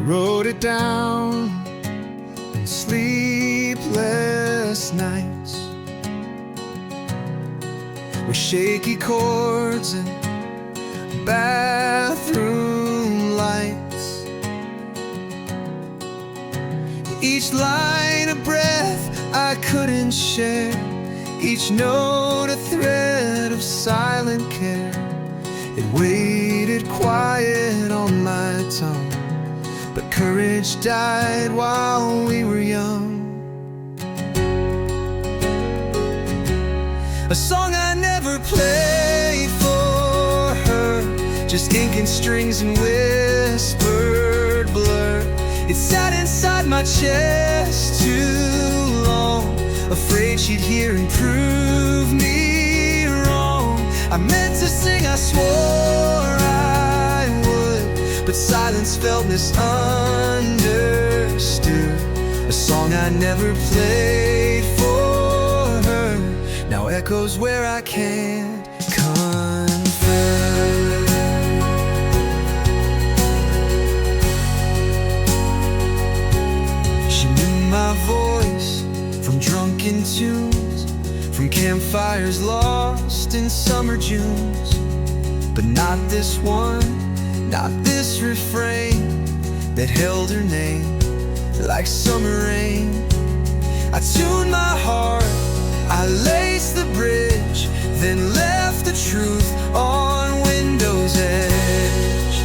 wrote it down in sleepless nights, with shaky chords and bathroom lights. Each line a breath I couldn't share, each note a thread of silent care. It waited quiet on my tongue, but courage died while we were young. A song I never played for her, just ink and strings and whispered blur. It sat inside my chest too long, afraid she'd hear and prove me wrong. I meant to sing, I swore I would, but silence felt misunderstood. A song I never played for her now echoes where I can't confer. She knew my voice from drunken tunes, from campfires lost in summer Junes. But not this one, not this refrain that held her name like summer rain. I tuned my heart, I laced the bridge, then left the truth on window's edge.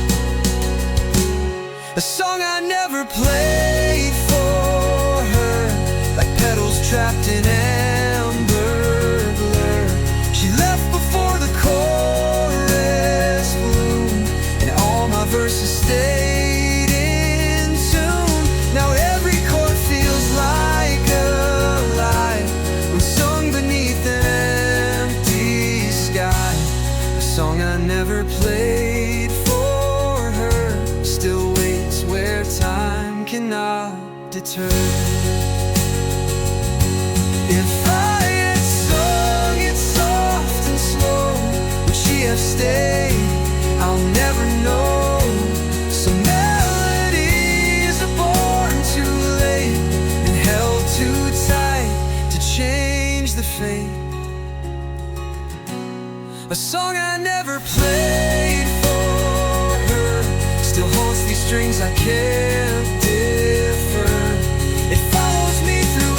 A song I never played for her, like petals trapped in amber blur. She left before the chorus bloomed, and all my verses stayed in tune. Now every chord feels like alive when sung beneath an empty sky. A song I never played for her still waits where time cannot deter. If I had sung it soft and slow, would she have stayed? I'll never know. Some melodies are born too late and held too tight to change the fate. A song I never played for her still haunts these strings I can't differ. It follows me through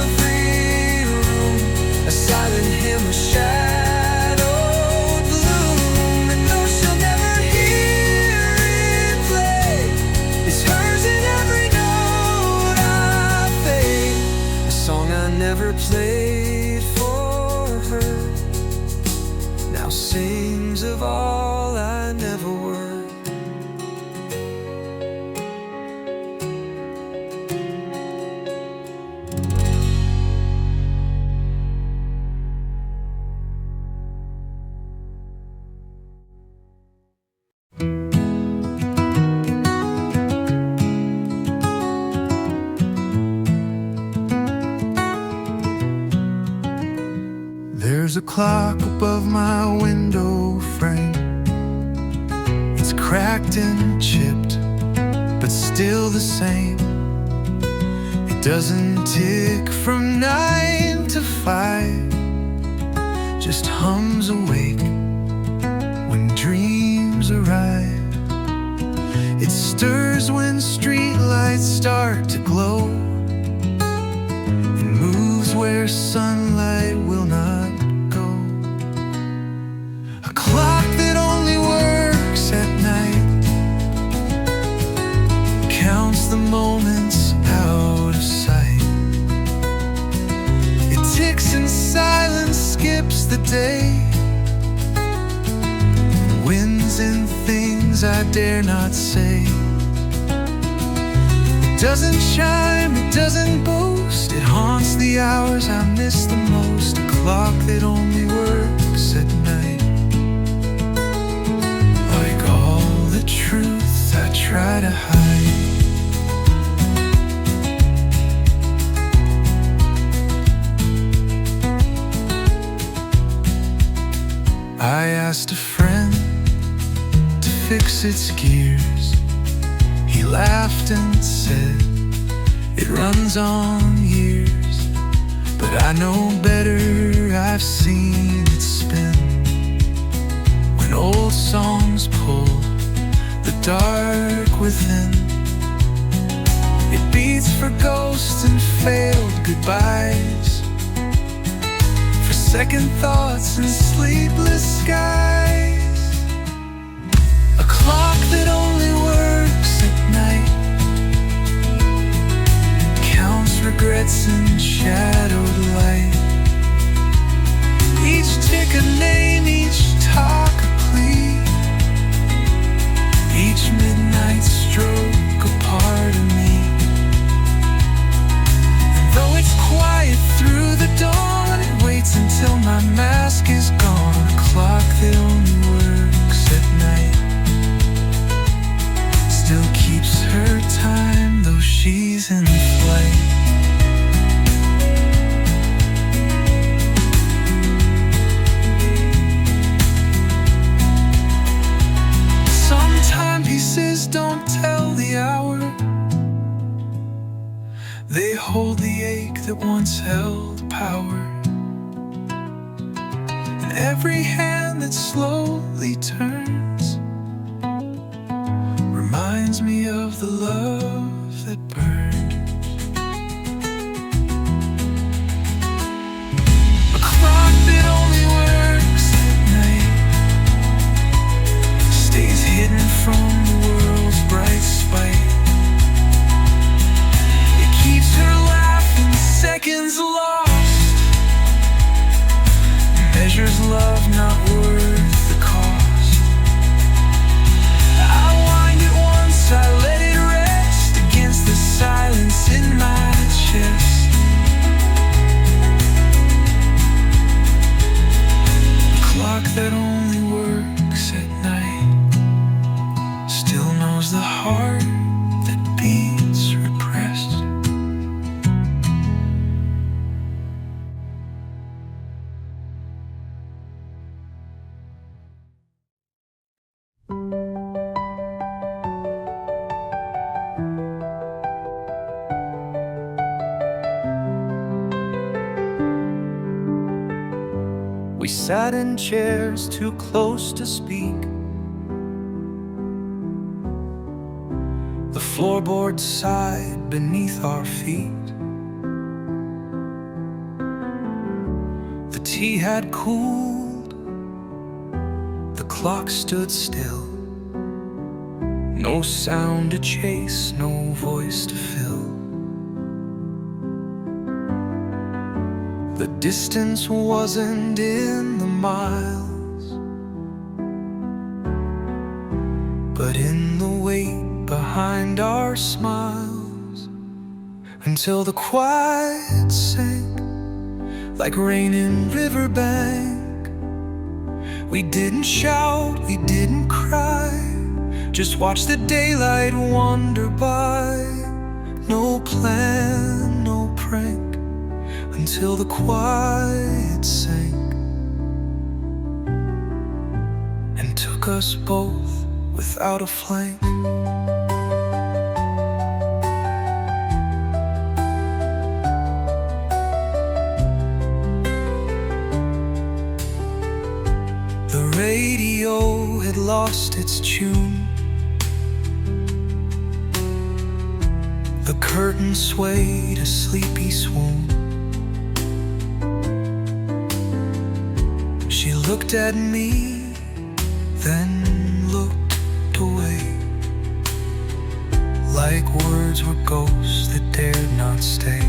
every room, a silent hymn, a shadowed bloom. And though she'll never hear it play, it's hers in every note I fade. A song I never played for her now sings of all I never were. There's a clock above my window frame. It's cracked and chipped, but still the same. It doesn't tick from 9 to 5, just hums awake when dreams arrive. It stirs when streetlights start to glow, and moves where sunlight will not go. A clock that only works at night counts the moments out of sight. It ticks in silence, skips the day, wins in things I dare not say. It doesn't chime, it doesn't boast, it haunts the hours I miss the most. A clock that only works at night. Like all the truth I try to hide. I asked a friend to fix its gears. He laughed and said, it runs on years, but I know better, I've seen it spin. When old songs pull the dark within, it beats for ghosts and failed goodbyes, for second thoughts and sleepless skies. A clock that only works at night counts regrets in shadowed light. Each tick a name, each talk a plea, each midnight stroke a part of me. And though it's quiet through the dawn, it waits until my mask is gone. A clock that only works at night still keeps her time, though she's in flight. Timepieces don't tell the hour, they hold the ache that once held power. And every hand that slowly turns reminds me of the love that burns. A clock that only works at night stays hidden from the world's bright spite. It keeps her laughing seconds lost, measures love not worth the cost. I wind it once, I let it rest against the silence in my chest. A clock that only works at night still knows the heart that beats repressed. We sat in chairs too close to speak. The floorboards sighed beneath our feet. The tea had cooled, the clock stood still. No sound to chase, no voice to fill. The distance wasn't in the miles, but in the weight behind our smiles. Until the quiet sank like rain in riverbank. We didn't shout, we didn't cry, just watch the daylight wander by. No plan, no prank, until the quiet sank and took us both without a flank. The radio had lost its tune. The curtain swayed a sleepy swoon. She looked at me, then looked away, like words were ghosts that dared not stay.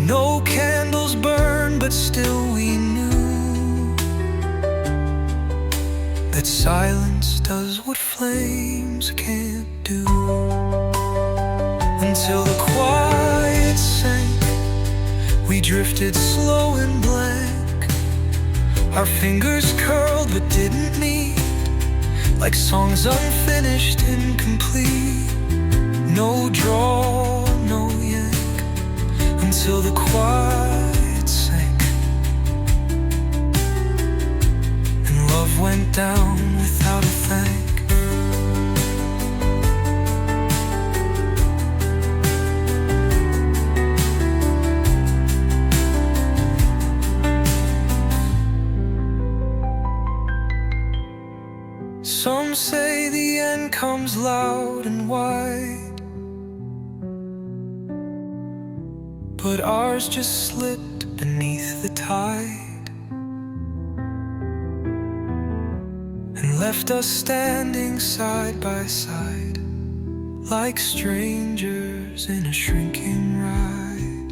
No candles burned, but still we knew that silence does what flames can't do. Until the quiet sank, we drifted slow and blank. Our fingers curled but didn't meet, like songs unfinished, incomplete. No draw, no yank, until the quiet sank and love went down without a thank. comes loud and wide, but ours just slipped beneath the tide and left us standing side by side like strangers in a shrinking ride.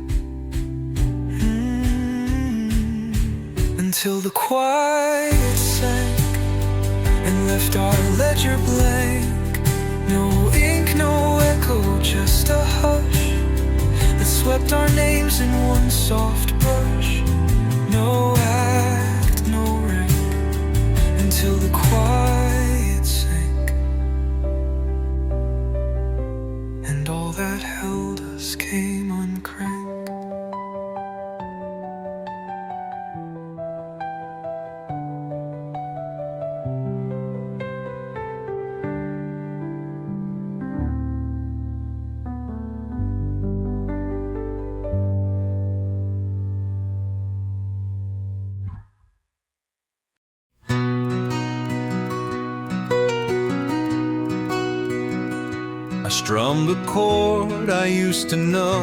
Until the quiet sank and left our ledger blank. No ink, no echo, just a hush that swept our names in one soft brush. No act, no rank, until the quiet sank and all that held us came uncranked. I strummed a chord I used to know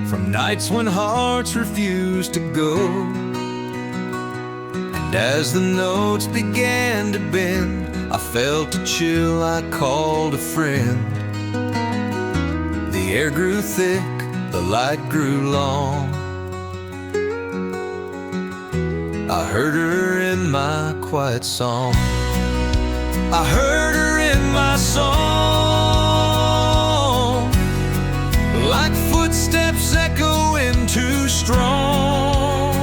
from nights when hearts refused to go. And as the notes began to bend, I felt a chill, I called a friend. The air grew thick, the light grew long. I heard her in my quiet song. I heard her in my song, like footsteps echoing too strong,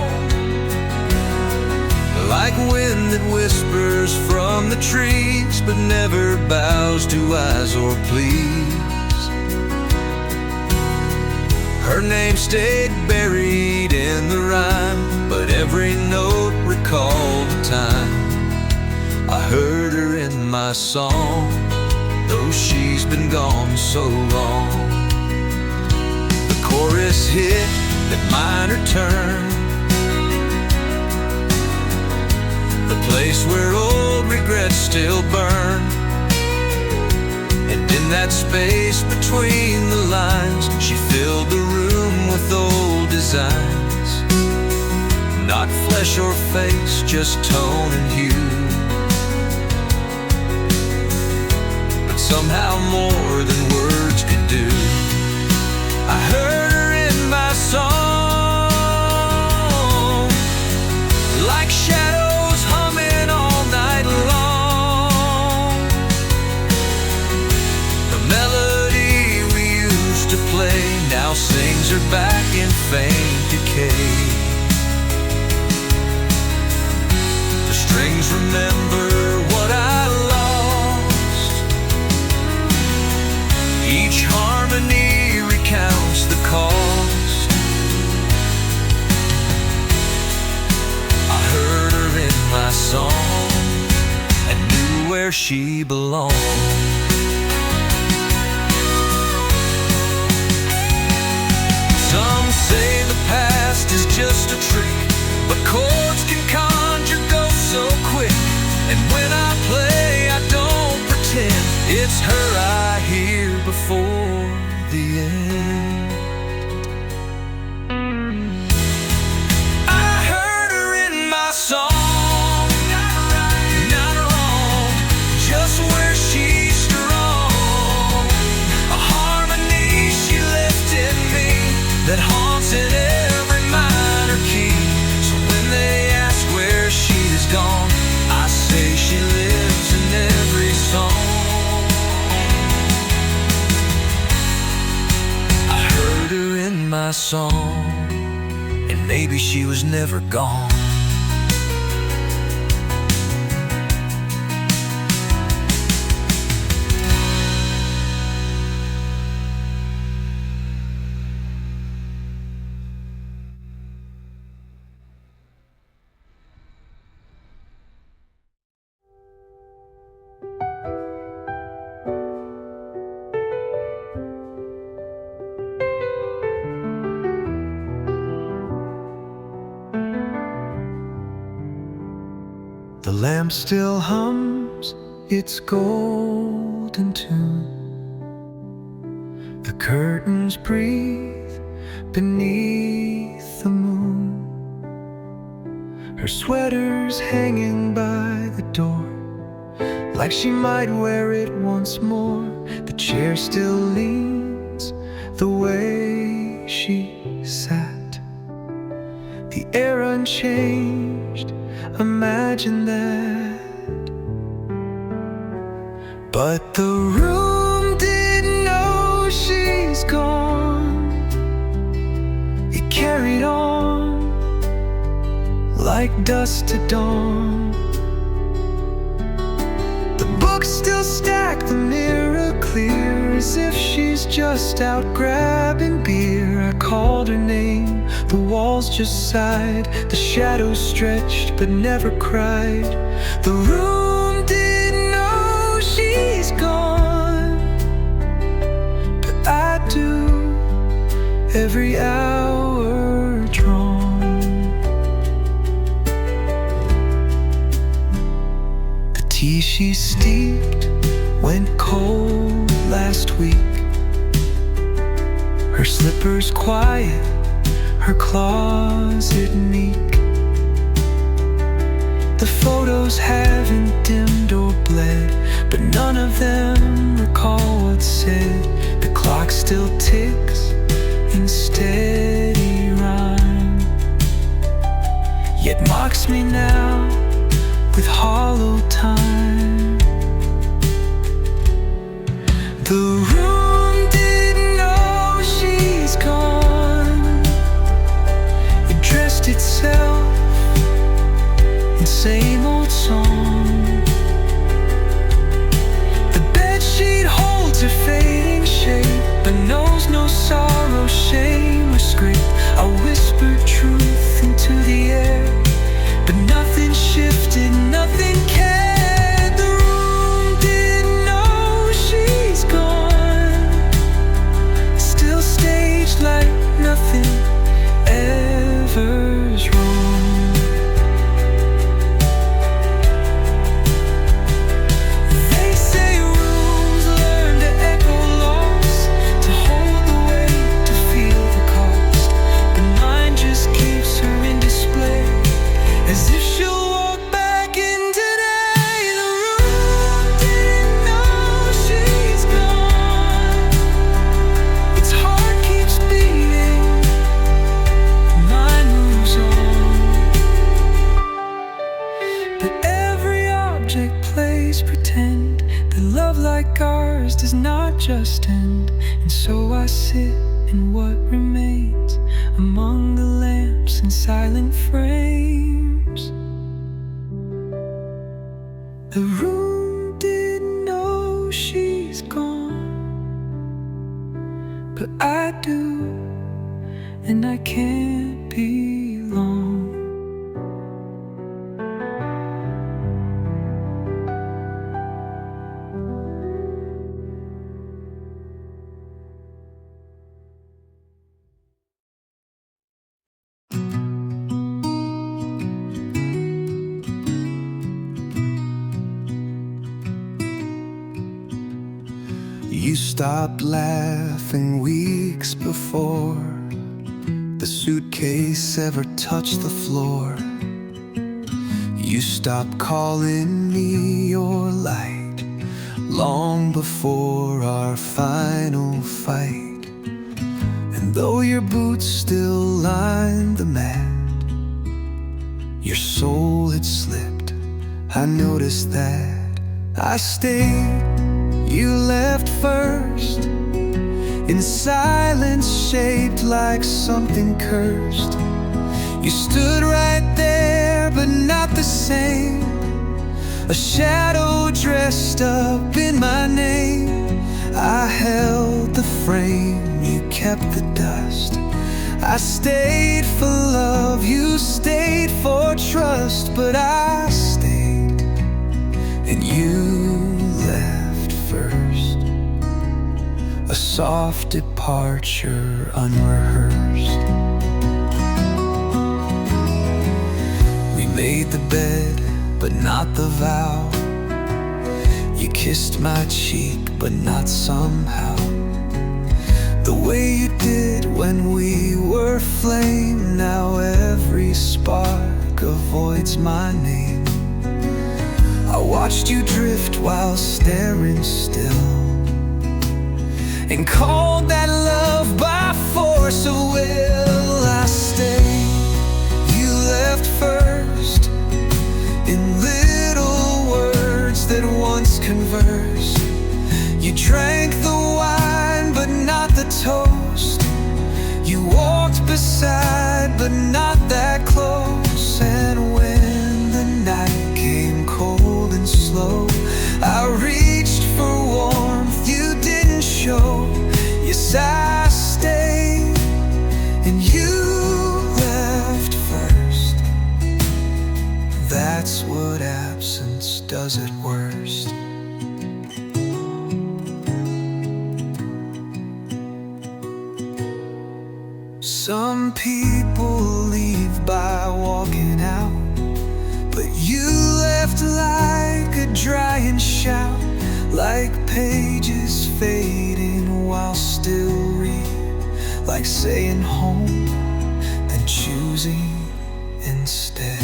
like wind that whispers from the trees but never bows to eyes or pleas. Her name stayed buried in the rhyme, but every note recalled the time I heard her in my song, though she's been gone so long. The chorus hit, that minor turn, the place where old regrets still burn. And in that space between the lines, she filled the room with old designs. Not flesh or face, just tone and hue, somehow more than words could do. I heard her in my song, like shadows humming all night long. The melody we used to play now sings her back in faint decay. The strings remember what I lost. Each harmony recounts the cost. I heard her in my song and knew where she belonged. Some say the past is just a trick, but chords can conjure ghosts so quick. And when I play, I don't pretend. It's her I hear before the end. I heard her in my song, not right, not wrong, just where she's strong. A harmony she left in me that haunts in every minor key. So when they ask where she is gone, I say she lives in every song. My song, and maybe she was never gone. lamp still hums its golden tune. The curtains breathe beneath the moon. Her sweater's hanging by the door, like she might wear it once more. The chair still leans the way she sat, the air unchanged, imagine that. But the room didn't know she's gone. It carried on like dusk to dawn. The books still stack, the mirror clear, as if she's just out grabbing beer. I called her name, the walls just sighed, the shadows stretched but never cried. The room didn't know she's gone, but I do, every hour drawn. The tea she steeped went cold last week. Her slippers quiet, her closet meek. The photos haven't dimmed or bled, but none of them recall what's said. The clock still ticks in steady rhyme, yet mocks me now with hollow time. The room didn't know she's gone. It dressed itself in same old song. The bedsheet holds her fading shape, but knows no sorrow, shame or scrape. I whispered truth into the air, but nothing shifted, nothing cared. The room didn't know she's gone, still staged like nothing ever's wrong. They say rooms learn to echo loss, to hold the weight, to feel the cost, but mine just keeps her in display, as if she'll walk back in today. The room didn't know she's gone. Its heart keeps beating, mine moves on. But every object plays pretend that love like ours does not just end. And so I sit in what remains among the lamps and silent frames. The room didn't know she's gone, but I do, and I can't be long. You stopped laughing weeks before the suitcase ever touched the floor. You stopped calling me your light long before our final fight. And though your boots still lined the mat, your soul had slipped, I noticed that. I stayed, you left first, in silence shaped like something cursed. You stood right there, but not the same, a shadow dressed up in my name. I held the frame, you kept the dust. I stayed for love, you stayed for trust. But I stayed, and you left first, a soft departure unrehearsed. We made the bed but not the vow. You kissed my cheek, but not somehow the way you did when we were flame. Now every spark avoids my name. I watched you drift while staring still, and called that love by force of will. I stayed, you left first, in little words that once conversed. You drank the wine, but not the toast. You walked beside, but not that close. And when the night came cold and slow, I reached for warmth you didn't show. Yes, I stayed, and you left first. That's what absence does at worst. Some people leave by walking out, but you left like a drying shout, like pages fading while still read, like saying home and choosing instead.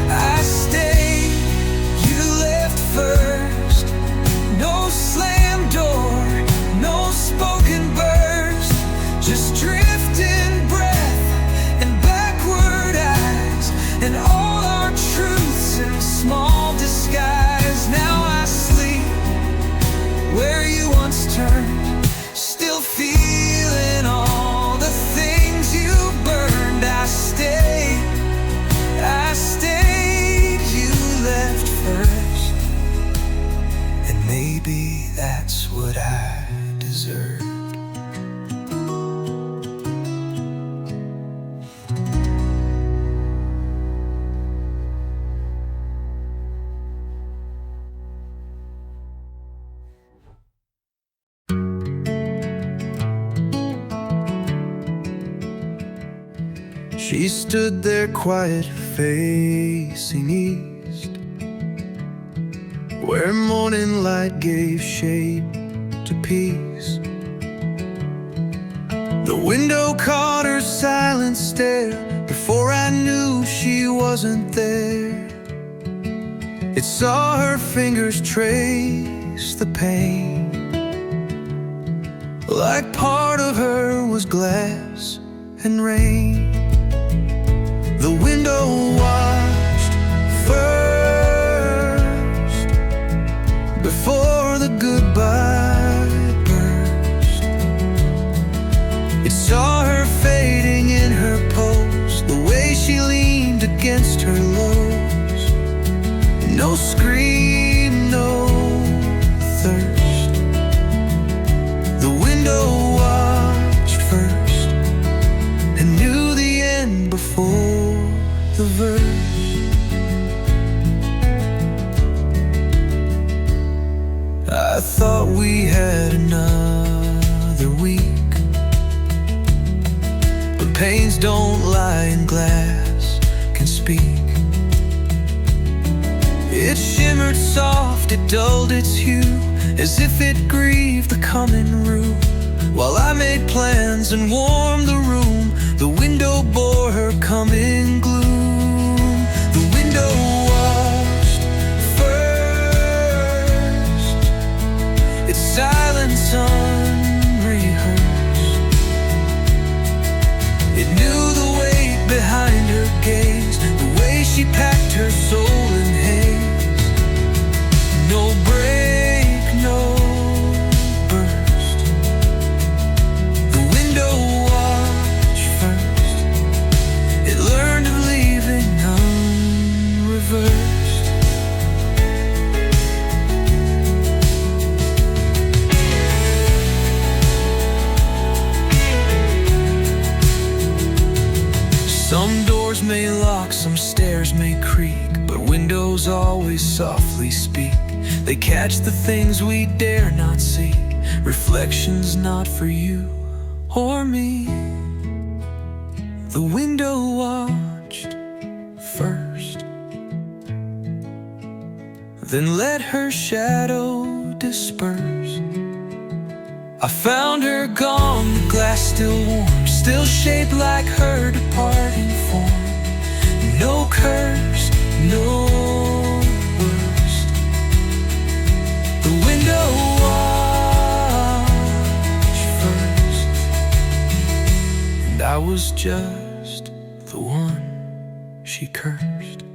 I stayed, you left first. No slam door, no spoken burst, just drifting breath and backward eyes, and all our truths in small disguise. Now I sleep where you once turned, still feeling all the things you burned. I stayed, you left first, and maybe that's what I deserve. She stood there quiet, facing east, where morning light gave shade to peace. The window caught her silent stare before I knew she wasn't there. It saw her fingers trace the pain, like part of her was glass and rain. The window watched first, before the goodbye burst. It saw her fading in her post, the way she leaned against her lows. No scream, no thirst. The window watched first, and knew the end before the verse. I thought we had another week, but pains don't lie and glass can speak. It shimmered soft, it dulled its hue, as if it grieved the coming rue. While I made plans and warmed the room, the window bore her coming gloom. The window watched first, its silence unrehearsed. It knew the weight behind her gaze, the way she packed her soul in haste. No break, no burst. The window watched first, it learned of leaving unreversed. Some doors may lock, some stairs may creak, but windows always softly speak. They catch the things we dare not see, reflections not for you or me. The window watched then let her shadow disperse. I found her gone, the glass still warm, still shaped like her departing form. No curse, no worst. The window watch first, and I was just the one she cursed.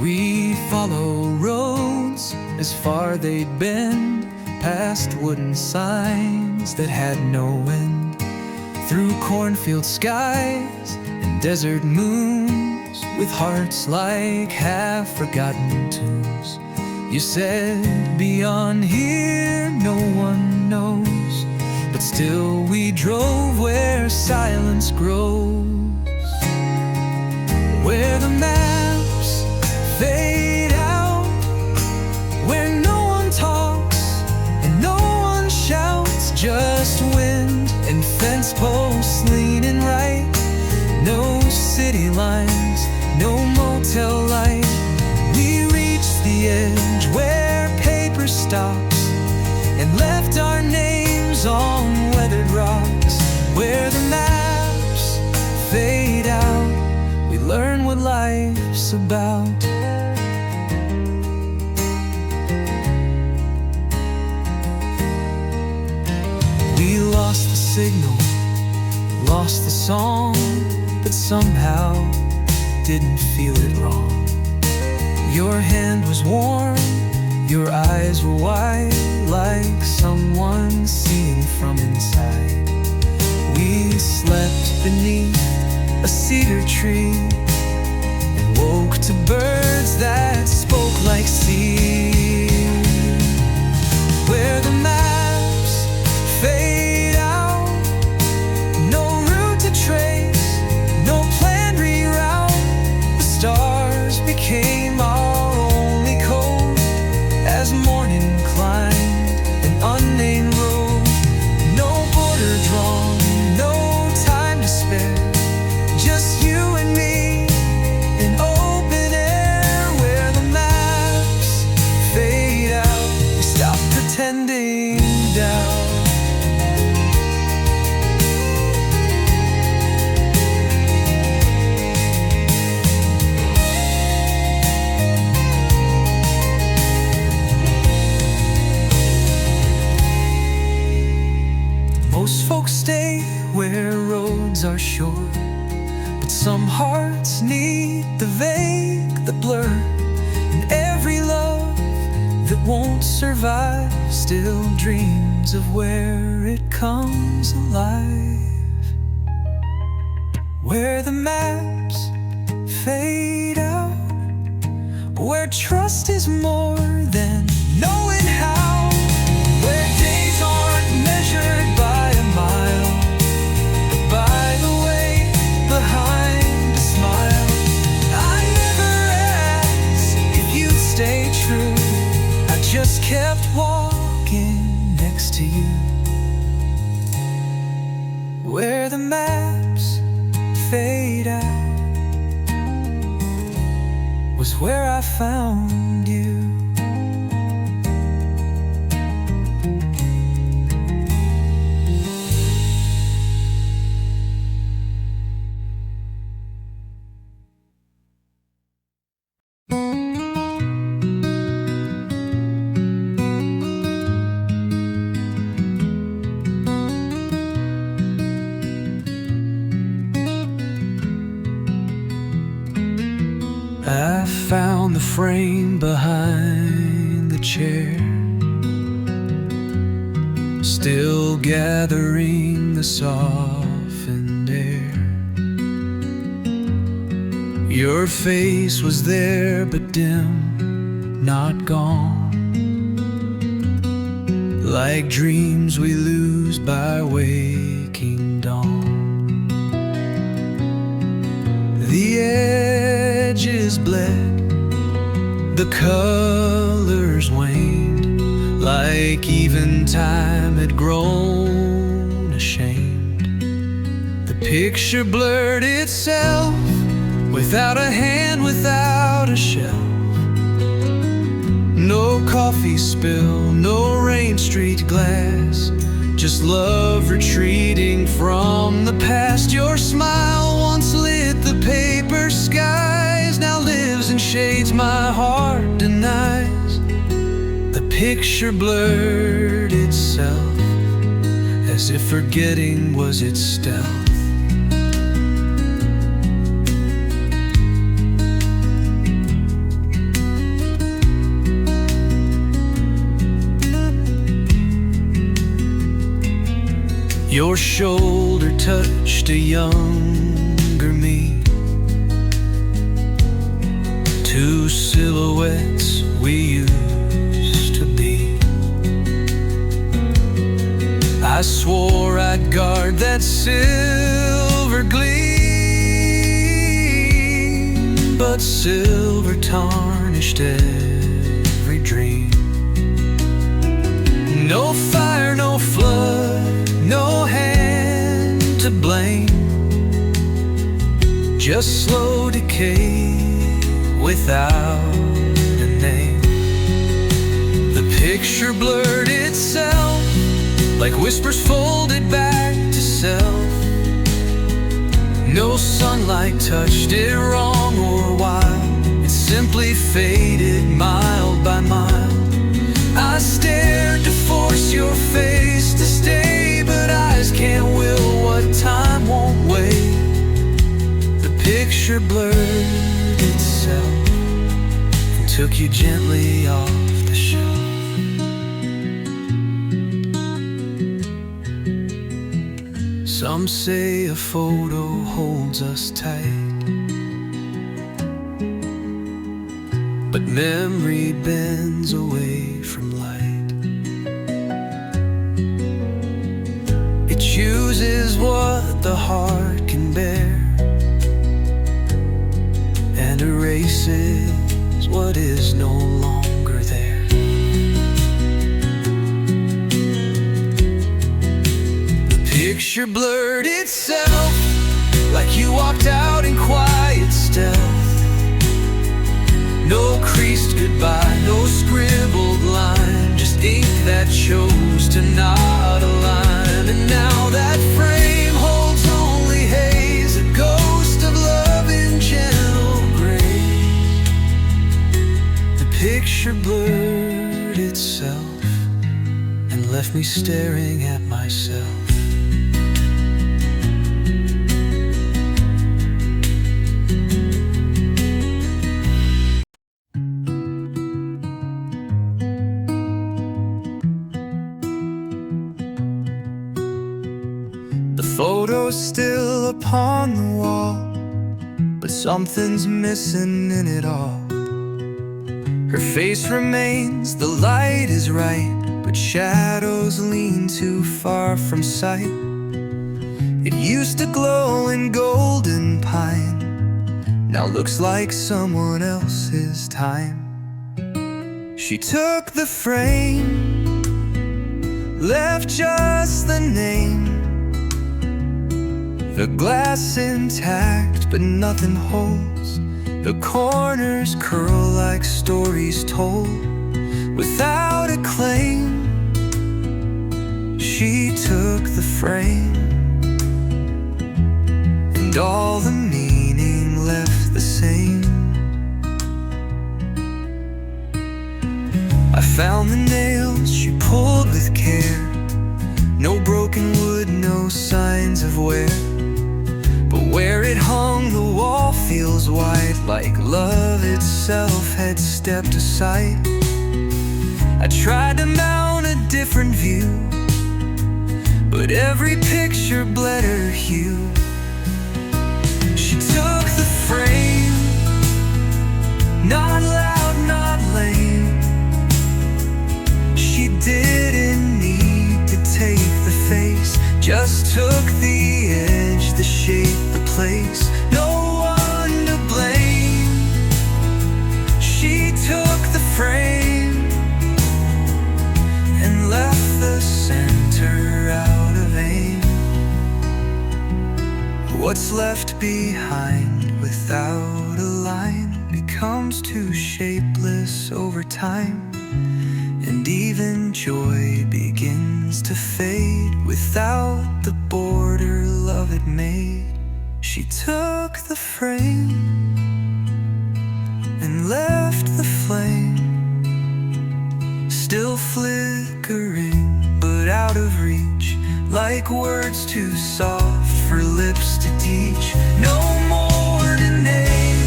We follow roads as far they'd bend, past wooden signs that had no end, through cornfield skies and desert moons, with hearts like half-forgotten tunes. You said beyond here no one knows, but still we drove where silence grows, where the maps fade out, where no one talks and no one shouts, just wind and fence posts leaning right. No city lines, no motel light. We reached the edge where paper stops and left our names on weathered rocks, where the maps fade out. We learn what life's about. We lost the signal, lost the song, but somehow didn't feel it wrong. Your hand was warm, your eyes were wide, like someone seeing from inside. We slept beneath a cedar tree and woke to birds that spoke like sea, where the maps fade out, no route to trace, no planned reroute. The stars became our only code as morning climbed an unnamed road. No border drawn, no time to spare, just you and me in open air, where the maps fade out. We stop pretending down. Most folks stay where roads are short, but some hearts need the vague, the blur, and every love that won't survive still dreams of where it comes alive, where the maps fade out, where trust is more than knowing how, where days aren't measured by a mile, but by the way behind a smile. I never asked if you'd stay true, I just kept walking next to you, where the maps fade out was where I found you. I found the frame behind the chair, still gathering the softened air. Your face was there but dim, not gone. Like dreams we lose by waking dawn. The edges bled, the colors waned, like even time had grown ashamed. The picture blurred itself, without a hand, without a shelf. No coffee spill, no Rain Street glass, just love retreating from the past. Your smile once lit the paper skies, now lives in shades my heart denies. The picture blurred itself, as if forgetting was its stealth. Your shoulder touched a younger me, two silhouettes we used to be. I swore I'd guard that silver gleam, but silver tarnished every dream. No fire, no flood, no hand to blame, just slow decay without a name. The picture blurred itself, like whispers folded back to self. No sunlight touched it wrong or wild, it simply faded mile by mile. I stared to force your face to stay, but eyes can't will what time won't wait. The picture blurred itself and took you gently off the shelf. Some say a photo holds us tight, but memory bends away from light. It chooses what the heart can bear and erases what is no longer there. The picture blurred itself, like you walked out in quiet stealth. No creased goodbye, no scribbled line, just ink that chose to not align. And now that frame holds only haze, a ghost of love in gentle grace. The picture blurred itself and left me staring at myself. Photo's still upon the wall, but something's missing in it all. Her face remains, the light is right, but shadows lean too far from sight. It used to glow in golden pine, now looks like someone else's time. She took the frame, left just the name. The glass intact, but nothing holds. The corners curl like stories told without a claim. She took the frame, and all the meaning left the same. I found the nails she pulled with care, no broken wood, no signs of wear. But where it hung, the wall feels white, like love itself had stepped aside. I tried to mount a different view, but every picture bled her hue. She took the frame, not loud, not lame, just took the edge, the shape, the place. No one to blame. She took the frame and left the center out of aim. What's left behind without a line becomes too shapeless over time, and even joy begins to fade without the border love it made. She took the frame and left the flame, still flickering but out of reach, like words too soft for lips to teach. No more to name.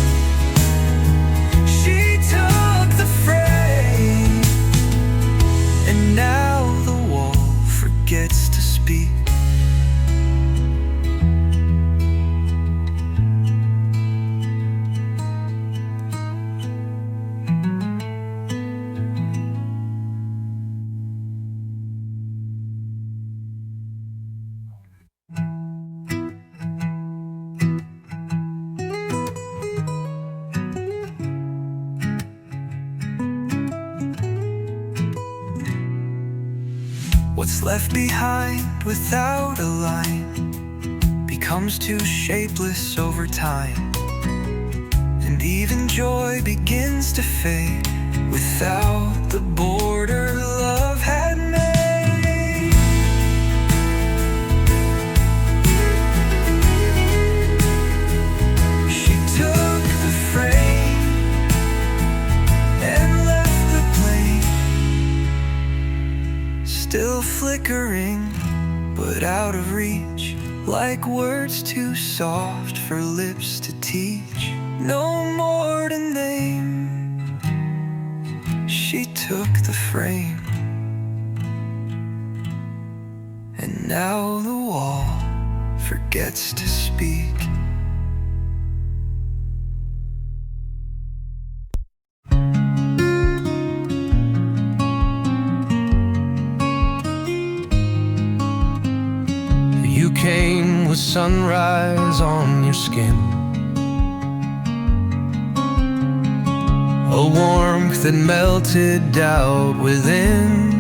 She took the frame, and now the wall forgets to speak. What's left behind without a line becomes too shapeless over time, and even joy begins to fade without the border love had made. She took the frame and left the plane, still flickering but out of reach, like words too soft for lips to teach. No more to name. She took the frame, and now the wall forgets to speak. You came with sunrise on your skin, a warmth that melted doubt within.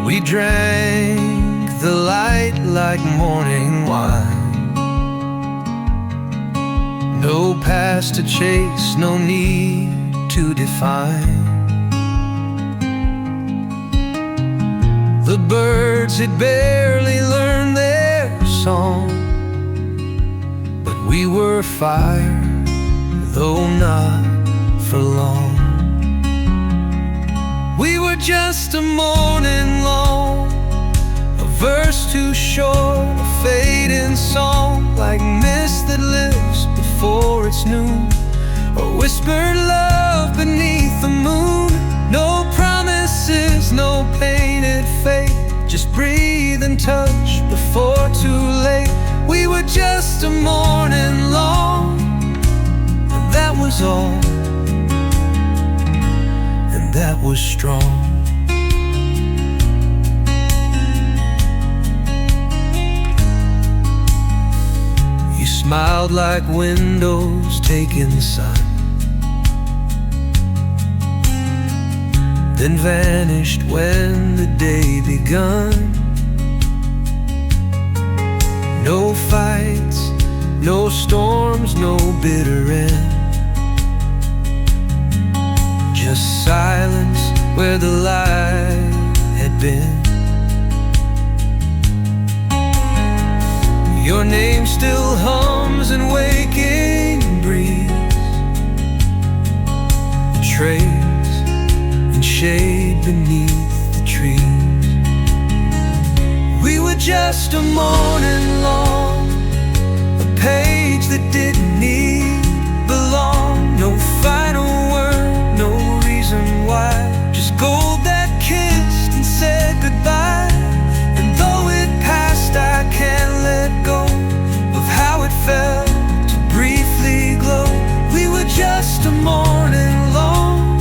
We drank the light like morning wine. No past to chase, no need to define. The birds had barely learned their song, but we were fire, though not for long. We were just a morning long, a verse too short, a fading song, like mist that lives before it's noon, or whispered love beneath the moon. No promises, no painted fate, just breathe and touch before too late. We were just a morning long, and that was all, and that was strong. You smiled like windows taking the sun, then vanished when the day begun. No fights, no storms, no bitter end, just silence where the light had been. Your name still hums in waking breeze, a trace in shade beneath the trees. We were just a morning long, a page that didn't need belong. No final word, no reason why, just gold that kissed and said goodbye. And though it passed, I can't let go of how it felt to briefly glow. We were just a morning long,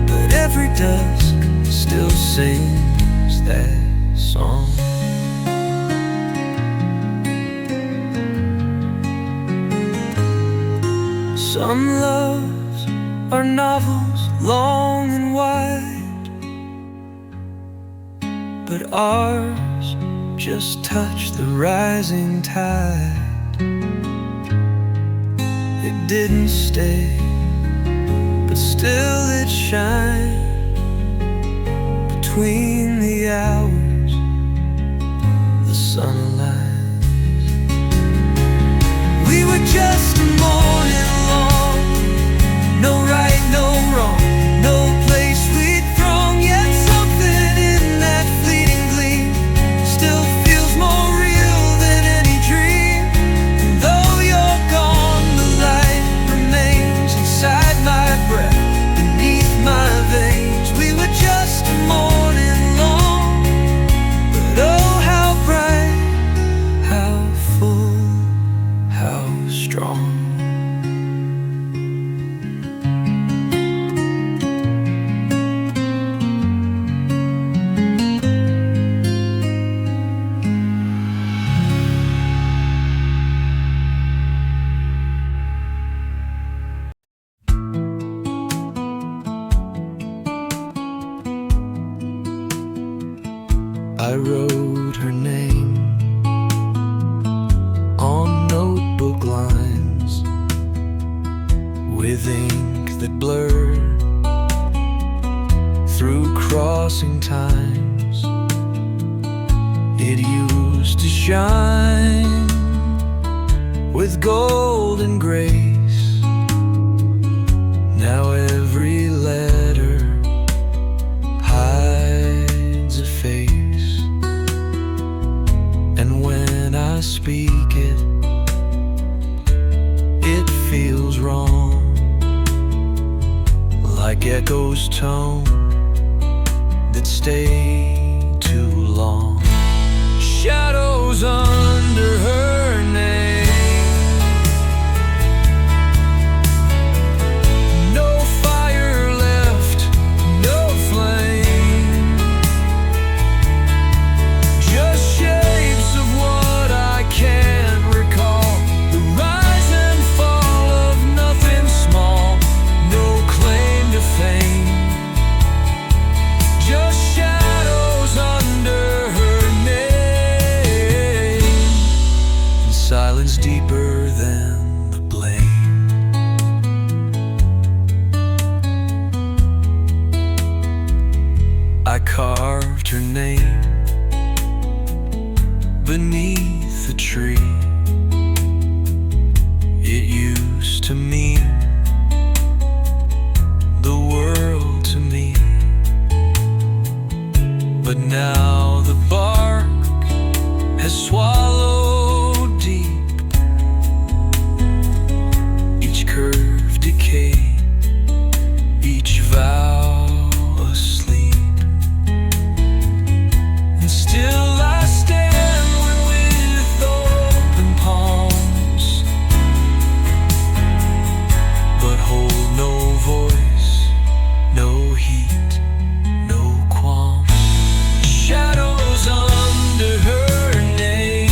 but every dusk still sings that song. Some loves are novels long and wide, but ours just touch the rising tide. It didn't stay, but still it shined between the hours, the sunlight. We were just a morning long, no right, no wrong, no place we'd throng. Yet something in that fleeting gleam still feels more real than any dream. And though you're gone, the light remains inside my breath, beneath my veins. We were just a morning long, but oh how bright, how full, how strong. I wrote her name on notebook lines with ink that blurred through crossing times. It used to shine with golden grace. Now every letter hides a face, and when I speak it, it feels wrong, like echoes tone that stay too long. Shadows under her name, no fire left, no flame, just shapes of what I can't recall. The rise and fall of nothing small, no claim to fame, just shadows under her name, and silence deeper than the blame. I carved her name beneath a tree. It used to mean the world to me, but now the bark has swallowed deep each curve decay, each vow asleep. And still I stand with open palms, but hold no voice, no heat, no qualms. Shadows under her name,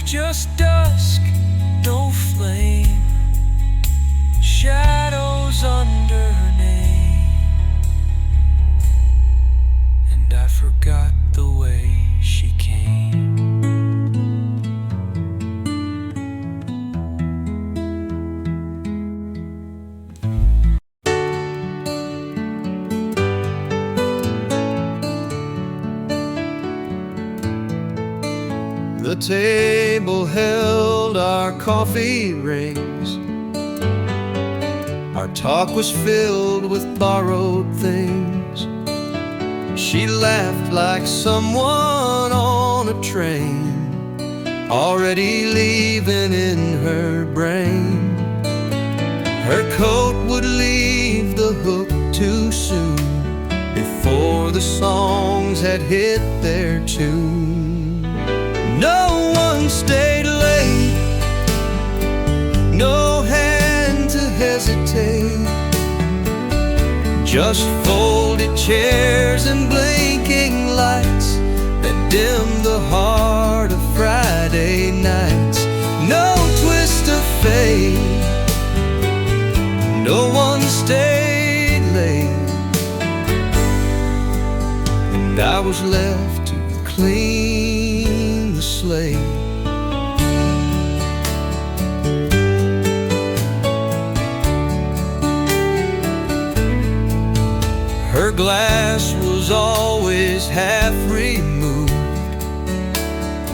just dusk, no flame, shadows under her name. And I forgot the way she came. The table held our coffee rings. Our talk was filled with borrowed things. She laughed like someone on a train, already leaving in her brain. Her coat would leave the hook too soon, before the songs had hit their tune. No one stayed late, no hand to hesitate, just folded chairs and blinking lights that dim the heart of Friday nights. No twist of fate, no one stayed late, and I was left to clean the slate. Her glass was always half removed.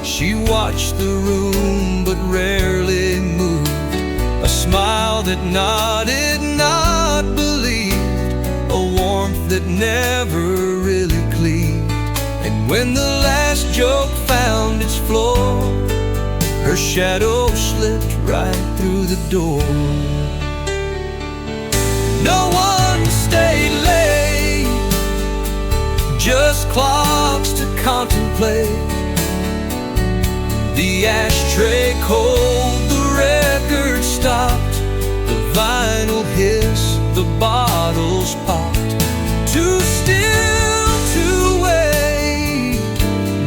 She watched the room but rarely moved, a smile that nodded, not believed, a warmth that never really cleaved. And when the last joke found its floor, her shadow slipped right through the door. No one stayed late, just clocks to contemplate. The ashtray cold, the record stopped, the vinyl hissed, the bottles popped. Too still to wait,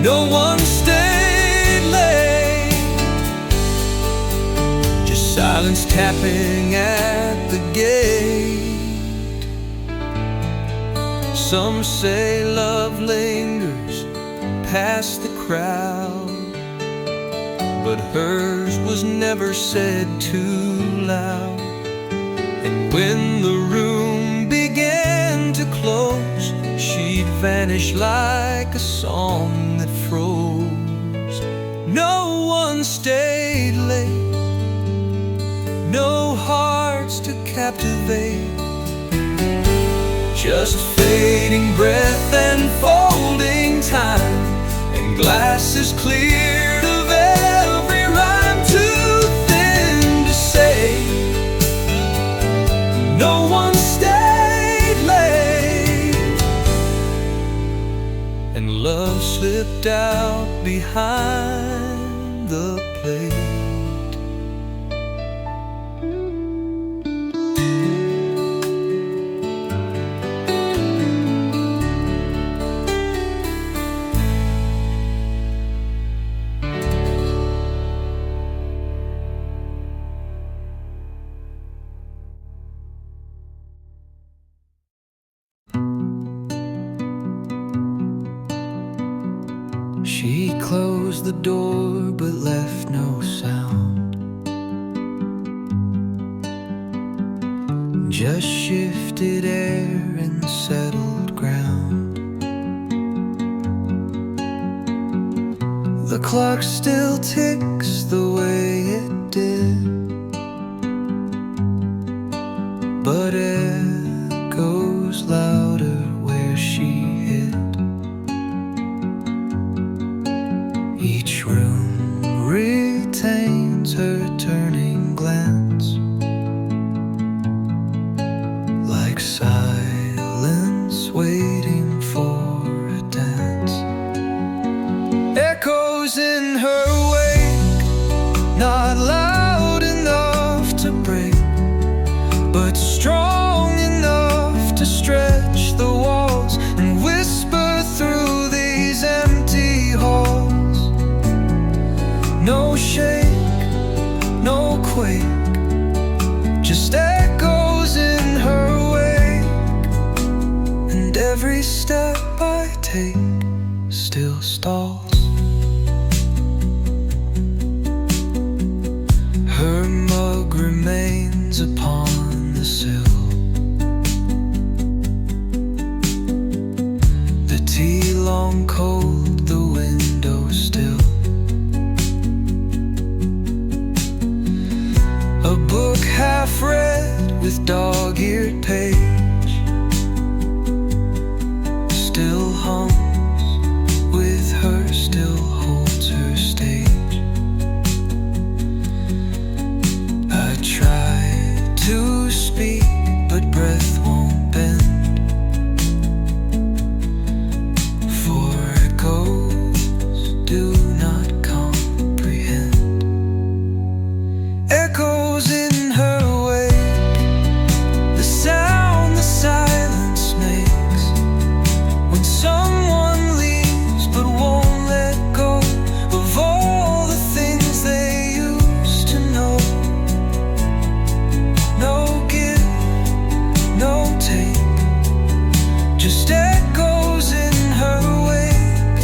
no one stayed late, just silence tapping at the gate. Some say love lingers past the crowd, but hers was never said too loud. And when the room began to close, she'd vanish like a song that froze. No one stayed late, no hearts to captivate, just fading breath and folding time, and glasses cleared of every rhyme. Too thin to say, no one stayed late, and love slipped out behind the plate. She closed the door but left no sound, just shifted air and settled ground. The clock still ticks the way it did, but echoes louder where she hid. Each room retains her turning glance, like silence waiting for a dance. Echoes in her wake, not loud enough to break, but strong enough to stretch the walls and whisper through these empty halls. No shadow quake, just echoes in her wake. And every step I take still stalls. Her mug remains upon the sill. The tea long cold, the window still. A book half read with dog-eared page still hums with her, still holds her stage. I try to speak, but breath won't bend, for echoes do not comprehend. Echoes in her wake, the sound the silence makes when someone leaves but won't let go of all the things they used to know. No give, no take, just echoes in her wake,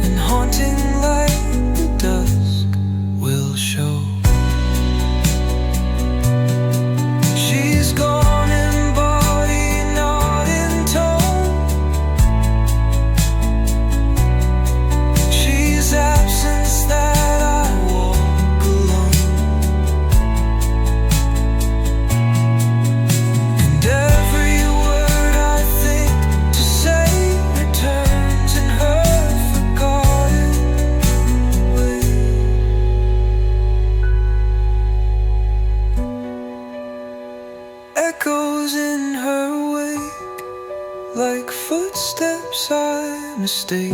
and haunting like the dusk will show. She's gone in body, not in tone. She's absence that I walk alone. And every word I think to say returns in her forgotten way. Echoes in her wake, like footsteps I mistake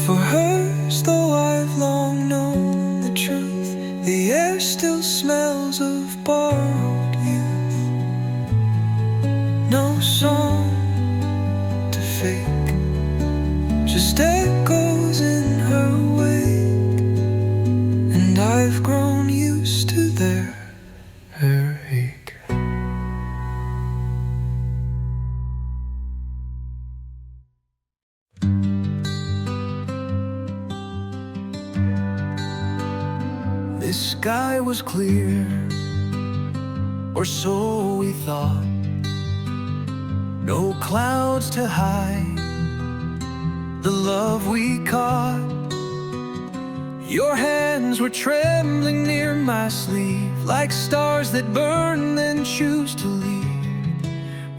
for hers, though I've long known the truth. The air still smells of borrowed youth. No song to fake, just echoes in her wake, and I've grown used to her ache. The sky was clear, or so we thought. No clouds to hide the love we caught. Your hands were trembling near my sleeve, like stars that burn then choose to leave.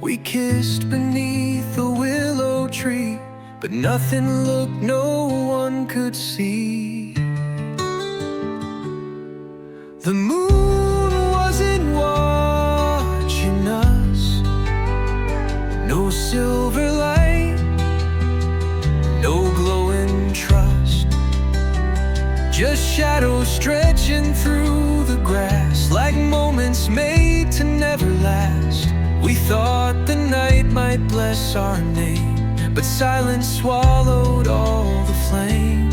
We kissed beneath a willow tree, but nothing looked, no one could see. The moon wasn't watching us, no silver light, no glowing trust, just shadows stretching through the grass, like moments made to never last. We thought the night might bless our name, but silence swallowed all the flame.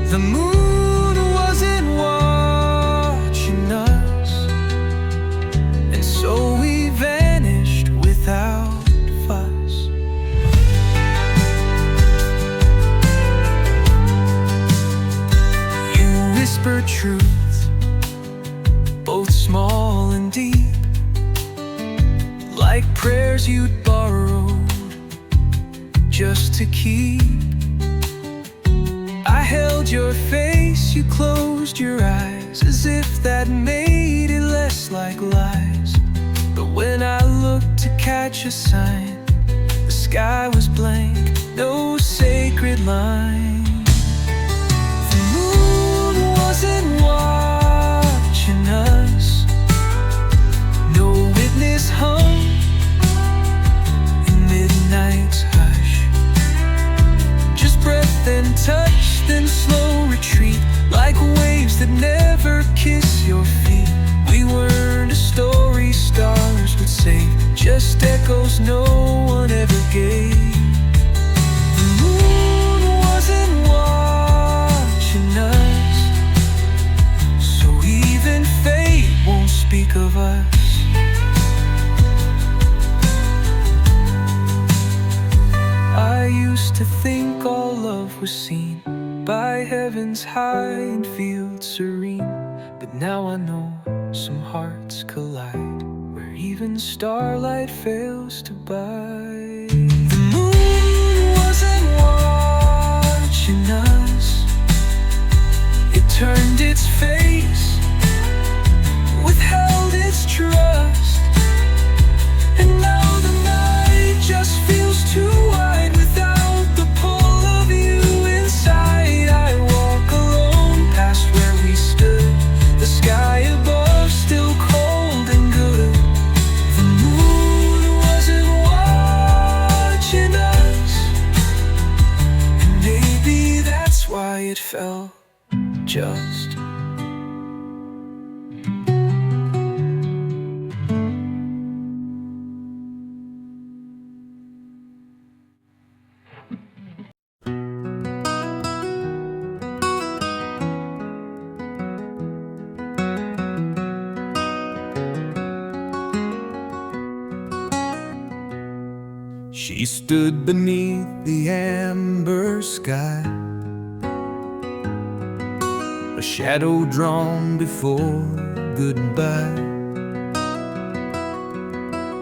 The moon wasn't watching us, and so we vanished without fuss. You whispered truths, both small and deep, like prayers you'd borrowed just to keep. I held your face, you closed your eyes, as if that made it less like lies. But when I looked to catch a sign, the sky was blank, no sacred line. The moon wasn't watching us, no witness hung in midnight's hush, just breath and touch, then slow retreat, like waves that never kiss your feet. We weren't a story stars would save, just echoes no one ever gave. The moon wasn't watching us, so we life was seen by heaven's high field serene. But now I know some hearts collide where even starlight fails to bite. The moon wasn't watching us. It turned its face, withheld its trust, and now the night just feels too wide without the pull of you inside. I walk alone past where we stood, the sky above still cold and good. The moon wasn't watching us, and maybe that's why it fell just. She stood beneath the amber sky, a shadow drawn before goodbye.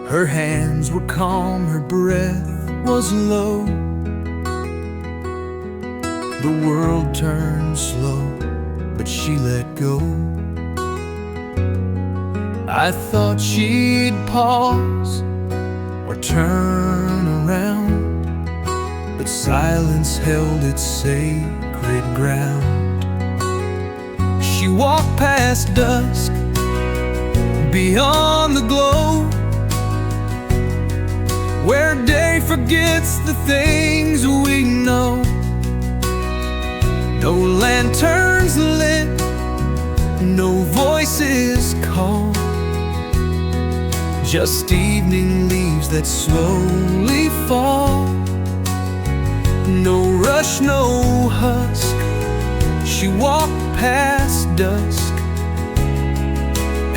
Her hands were calm, her breath was low. The world turned slow, but she let go. I thought she'd pause or turn around, but silence held its sacred ground. She walked past dusk, beyond the glow, where day forgets the things we know. No lanterns lit, no voices call, just evening leaves that slowly fall. No rush, no husk. She walked past dusk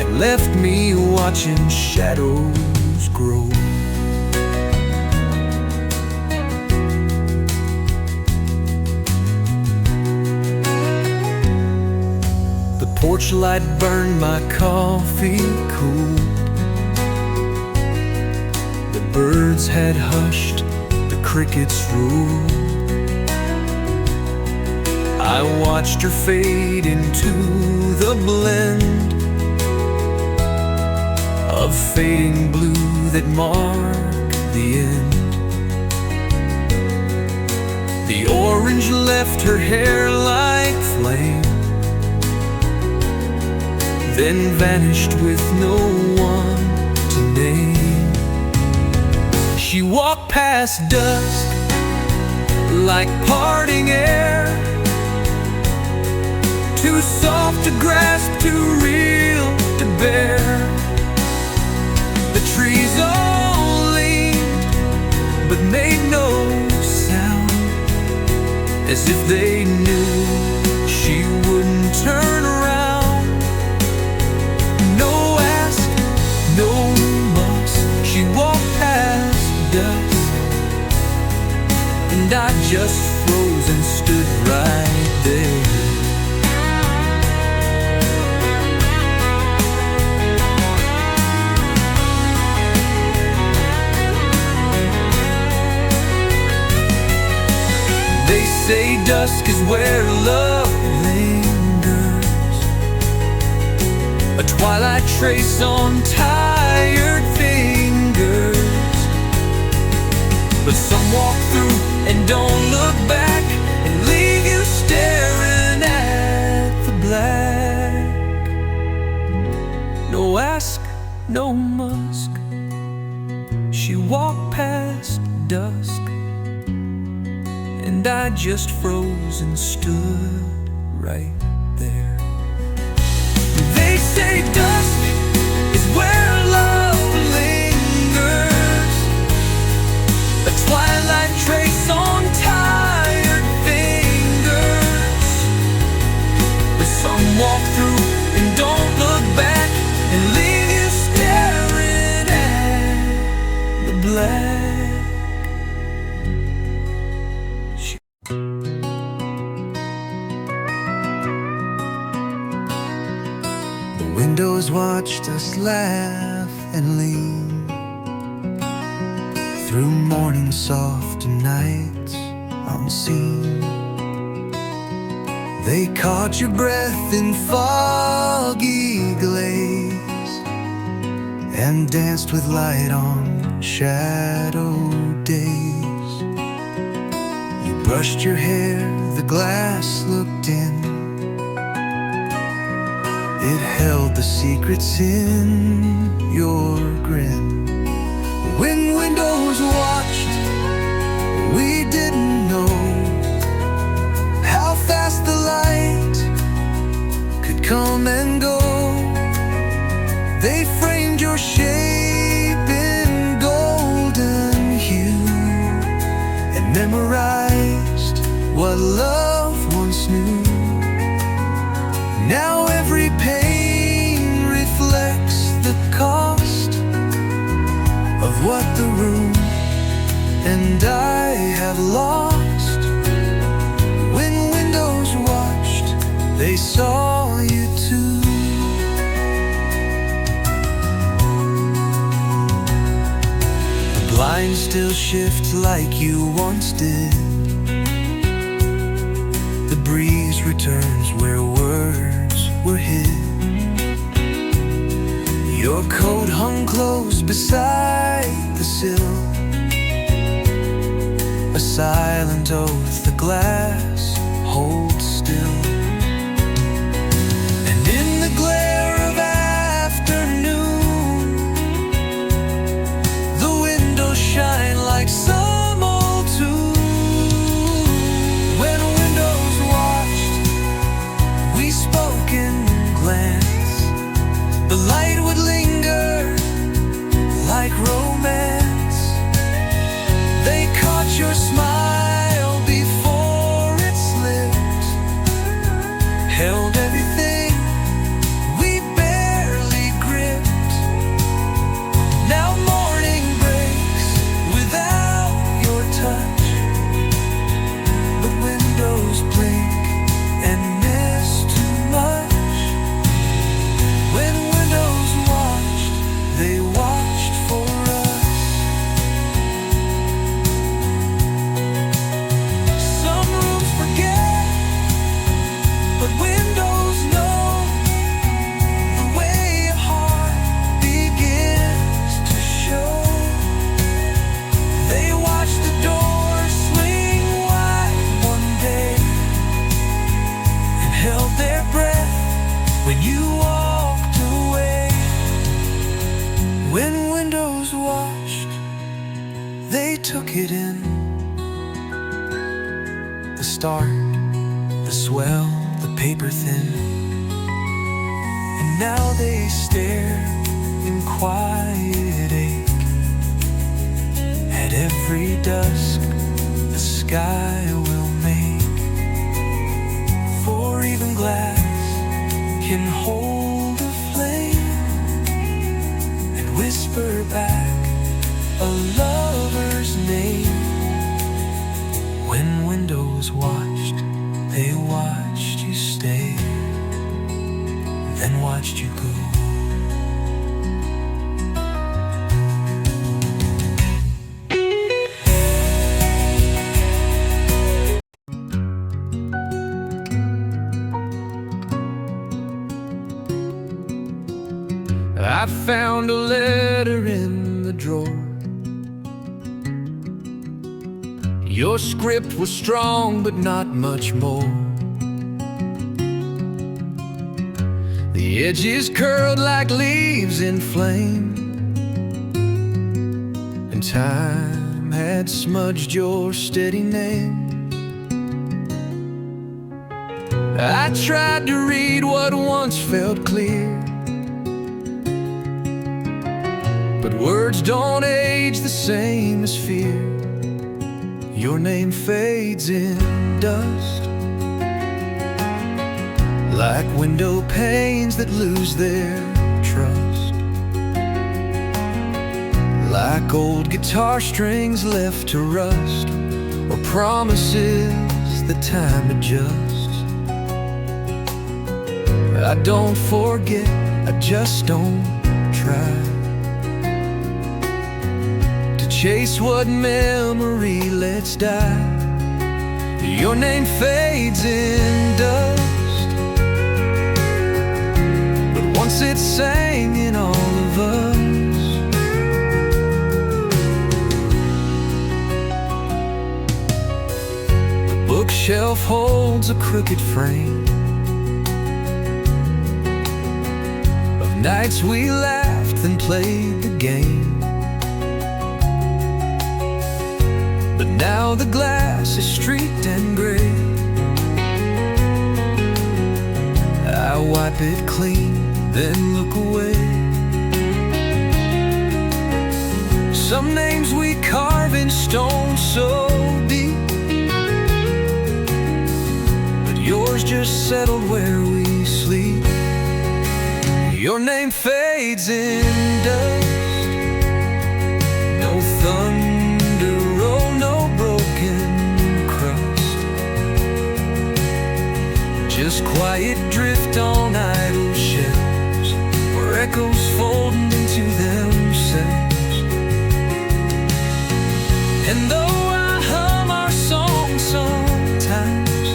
and left me watching shadows grow. The porch light burned my coffee cool. The birds had hushed, the crickets ruled. I watched her fade into the blend of fading blue that marked the end. The orange left her hair like flame, then vanished with no one to name. She walked past dusk like parting air, too soft to grasp, too real to bear. The trees all leaned, but made no sound, as if they knew she wouldn't turn around. No ask, no must. She walked past dusk, and I just froze and stood right there. They say dusk is where love lingers, a twilight trace on tired fingers. But some walk through and don't look back, and leave you staring at the black. No ask, no musk. She walked past dusk, and I just froze and stood right there. They say dusk is where love lingers, a twilight trace on tired fingers. But some walk through and don't look back, and leave you staring at the black. windows watched us laugh and lean through morning soft and nights unseen. They caught your breath in foggy glaze and danced with light on shadowed days. You brushed your hair, the glass looked in. It held the secrets in your grin. When windows watched, we didn't know how fast the light could come and go. They framed your shape in golden hue and memorized what love once knew. Now every pain reflects the cost of what the room and I have lost. When windows watched, they saw you too. The blinds still shift like you once did. The breeze returns where words were hid. Your coat hung close beside the sill, a silent oath the glass holds still. And in the glare of afternoon, the windows shine like some old tune. When windows watched, we spoke in glance. The light would linger like romance. They caught your smile before it slipped, held everything we barely gripped. Now morning breaks without your touch, but windows blink and miss too much. When windows watched, they watched for us. Some rooms forget, but windows know the way a heart begins to show. They watched the door swing wide one day and held their breath when you walked away. When windows watched, they took it in. The start, the swell, the paper thin. And now they stare in quiet ache at every dusk the sky will make. For even glass can hold a flame and whisper back a lover's name. When windows watched, they watched you stay, then watched you go. I found a letter in the drawer. Your script was strong, but not much more. The edges curled like leaves in flame, and time had smudged your steady name. I tried to read what once felt clear, but words don't age the same as fear. Your name fades in dust, like window panes that lose their trust, like old guitar strings left to rust, or promises that time adjusts. I don't forget, I just don't try to chase what memory lets die. Your name fades in dust, but once it sang in all of us. The bookshelf holds a crooked frame of nights we laughed and played the game. But now the glass is streaked and gray. I wipe it clean, then look away. Some names we carve in stone so deep, but yours just settled where we sleep. Your name fades in dust. No thunder roll, no broken crust, just quiet drift on idle shelves, where echoes folding into themselves. And though I hum our song sometimes,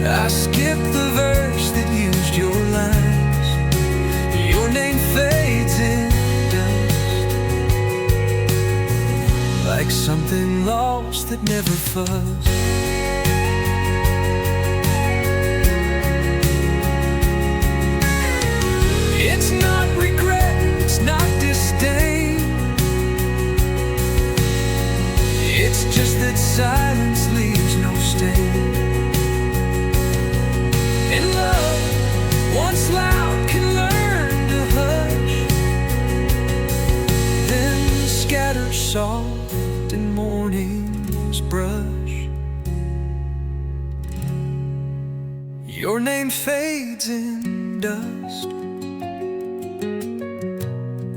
I skip the verse that used your lines. Your name fades in dust, like something lost that never fussed. It's not regret, it's not disdain. It's just that silence leaves no stain. And love, once loud, can learn to hush, then scatter soft in morning's brush. Your name fades in dust,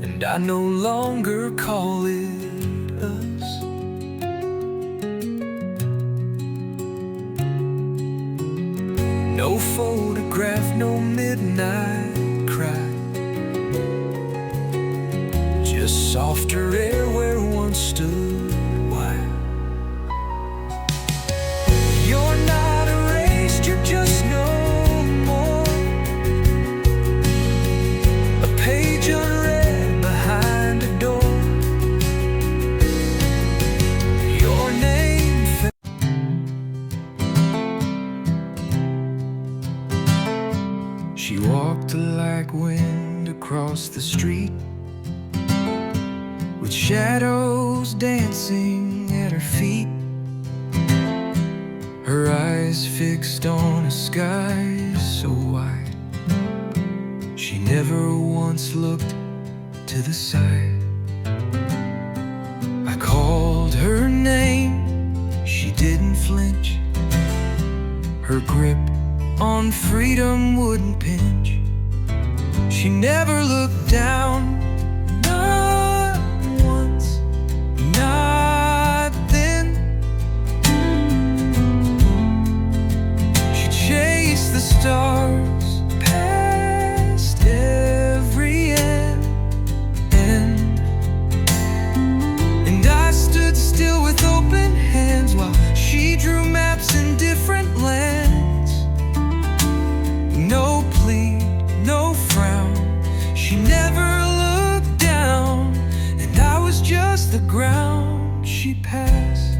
and I no longer call it us. No photograph, no midnight cry, just softer air where once stood wide. You're not erased, you're just no more, a page unread behind a door. Your name She walked like wind across the street, with shadows dancing at her feet, her eyes fixed on a sky so wide. She never once looked to the side. I called her name, she didn't flinch. Her grip on freedom wouldn't pinch. She never looked down, not once, not then. She chased the stars past every end. And I stood still with open hands while she drew maps in different lands. No plea, no frown, she never looked down, and I was just the ground she passed.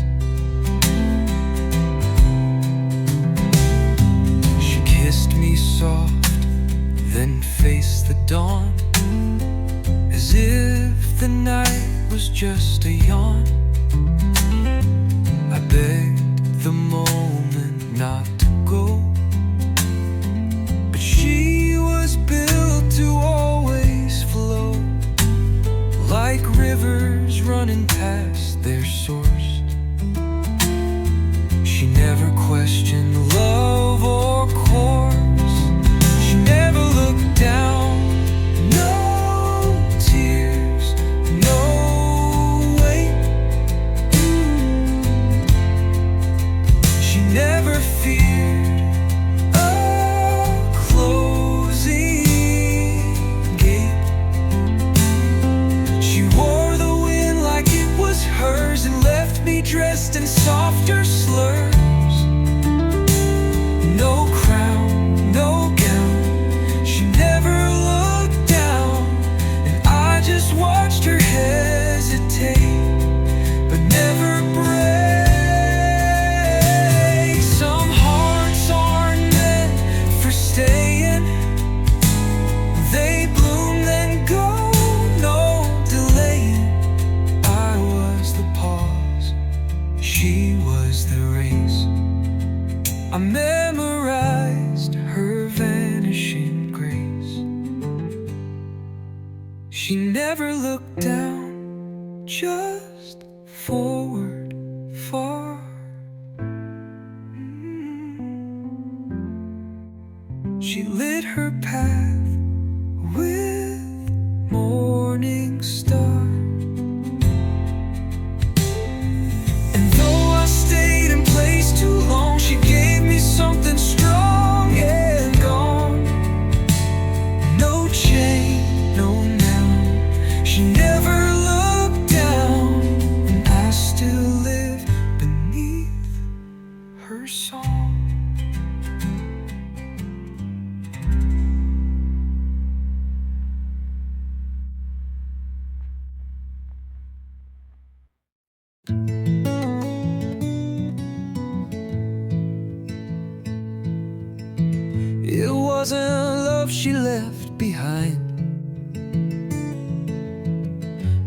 She kissed me soft, then faced the dawn, as if the night was just a yawn. I begged the moment not to go, she was built to always flow, like rivers running past their source. She never questioned love or course. She never looked down, no tears, no weight. She never feared a closing I memorized her vanishing grace. She never looked down, just forward, far. She lit her path with morning star. And though I stayed in place too long, she gave me something strong and gone. No chain, no noun. She never looked down, and I still live beneath her song. It wasn't love she left behind.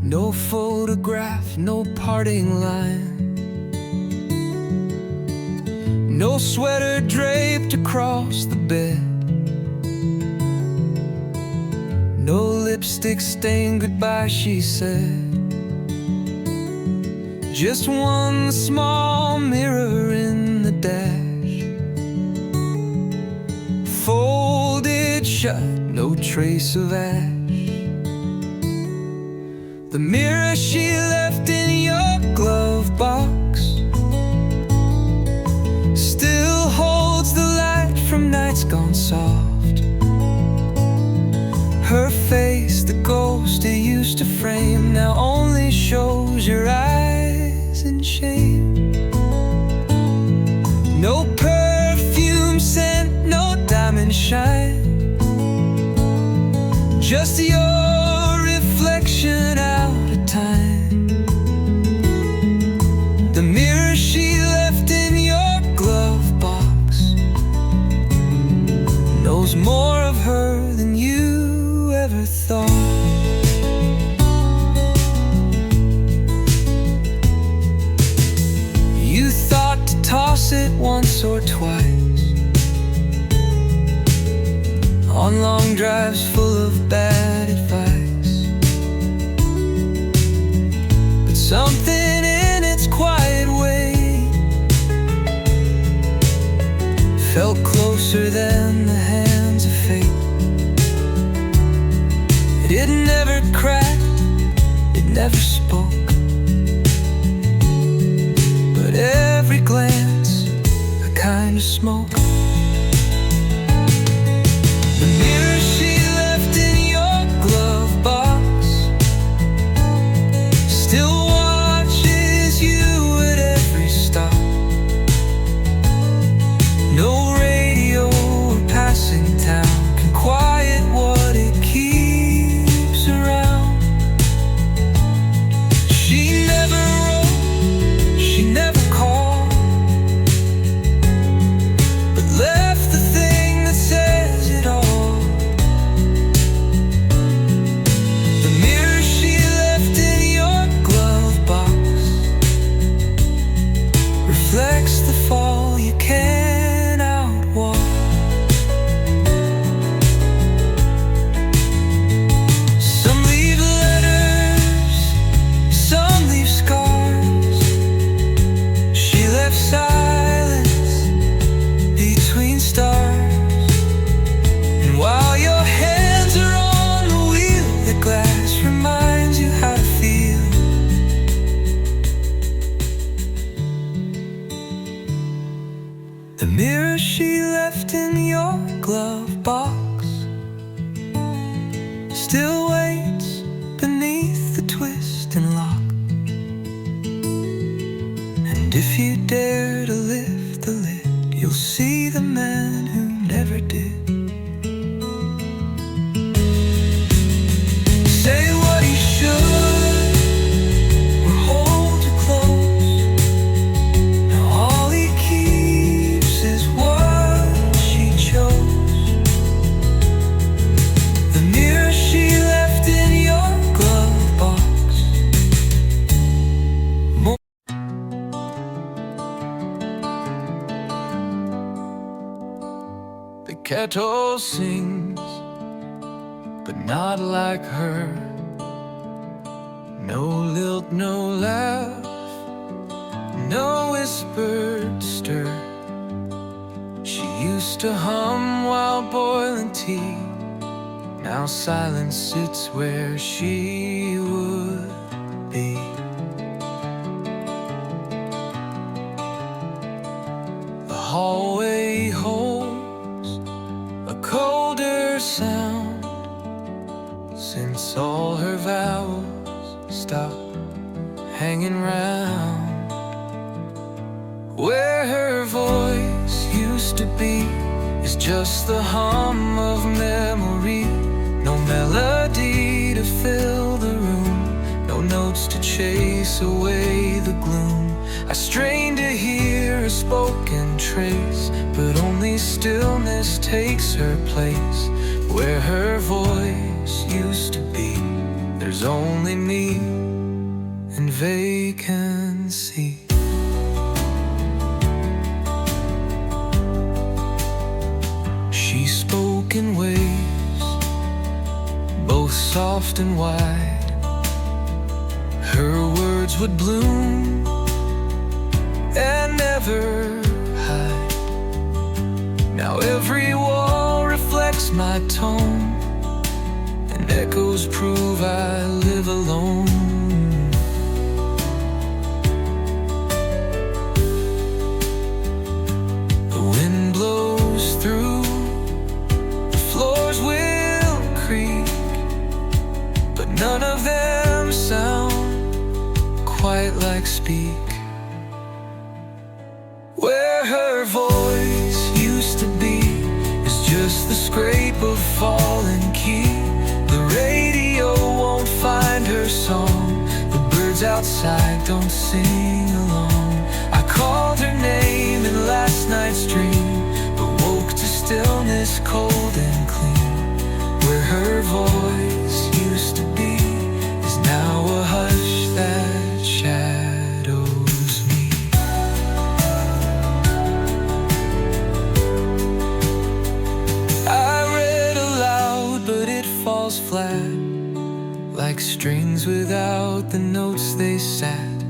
No photograph, no parting line. No sweater draped across the bed. No lipstick stained goodbye, she said. Just one small mirror in the dash, folded shut, no trace of ash. The mirror she left in your glove box still holds the light from nights gone soft. Her face, the ghost it used to frame, now only shows your eyes in shame. No perfume scent, no diamond shine, just your reflection out of time. The mirror she left in your glove box knows more of her than you ever thought. You thought to toss it once or twice, on long drives full of bad advice, but something in its quiet way felt closer than the hands of fate. It never cracked, it never spoke, but every glance a kind of smoke. The mirror she left in your glove box still watches you at every stop. No radio or passing town can quiet what it keeps around. She never wrote, she never called, but left the thing that says it all. The mirror she left in your glove box reflects the fall you can't outwalk. Some leave letters, some leave scars. She left silence between stars. And while your hands are on the wheel, the glass reminds you how to feel. The mirror she left in your glove box still waits beneath the twist and lock. And if you dare to lift the lid, you'll see the man who never did. Say what he should, or hold you close. Now all he keeps is what she chose. The mirror she left in your glove box. kettle sings, but not like her. No lilt, no laugh, no whispered stir. She used to hum while boiling tea. Now silence sits where she would be. The hallway holds a colder sound since all her vows stopped hanging round. Where her voice used to be is just the hum of memory. No melody to fill the room, no notes to chase away the gloom. I strain to hear a spoken trace, but only stillness takes her place. Where her voice used to be, there's only me and vacancy. She spoke in ways both soft and wide. Her words would bloom and never hide. Now every wall reflects my tone, and echoes prove I live alone. The wind blows through, the floors will creak, but none of them sound quite like speak. Where her voice used to be is just the scrape of falling key. The radio won't find her song, the birds outside don't sing along. I called her name in last night's dream, but woke to stillness cold and clean. Where her voice used to be is now a hush that shadows me. I read aloud, but it falls flat, like strings without the notes they sat.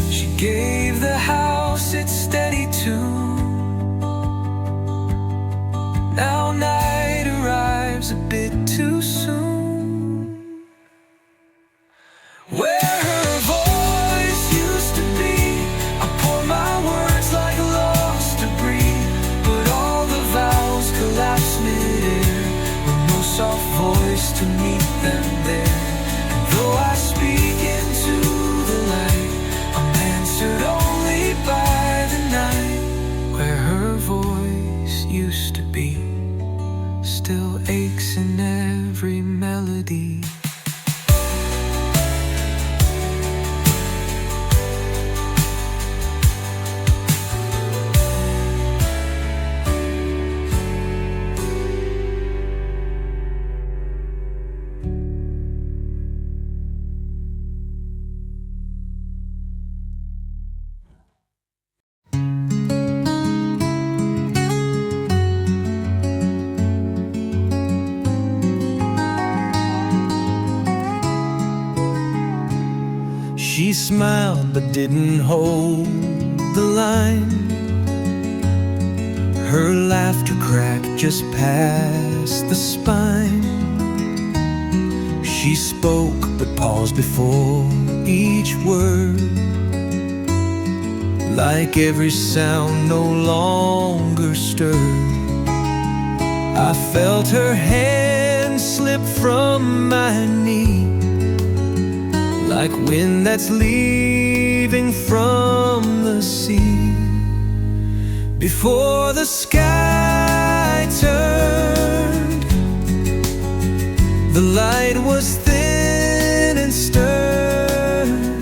She gave the house its steady tune. Now night arrives a bit too soon. Where her voice used to be, I pour my words like lost debris, but all the vows collapse mid-air, with no soft voice to meet them there. And though I speak into the light, I'm answered only by the night. Where her voice used to be still aches in every melody. She smiled but didn't hold the line. Her laughter cracked just past the spine. She spoke but paused before each word, like every sound no longer stirred. I felt her hand slip from my knee, like wind that's leaving from the sea. Before the sky turned, the light was thin and stern.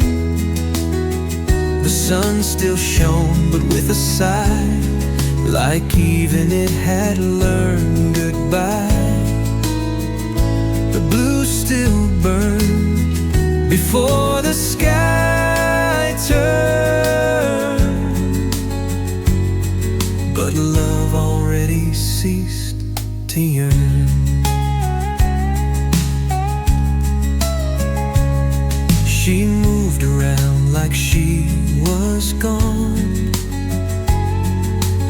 The sun still shone, but with a sigh, like even it had learned goodbye. The blue still burned before the sky turned, but love already ceased. to yearn. She moved around like she was gone.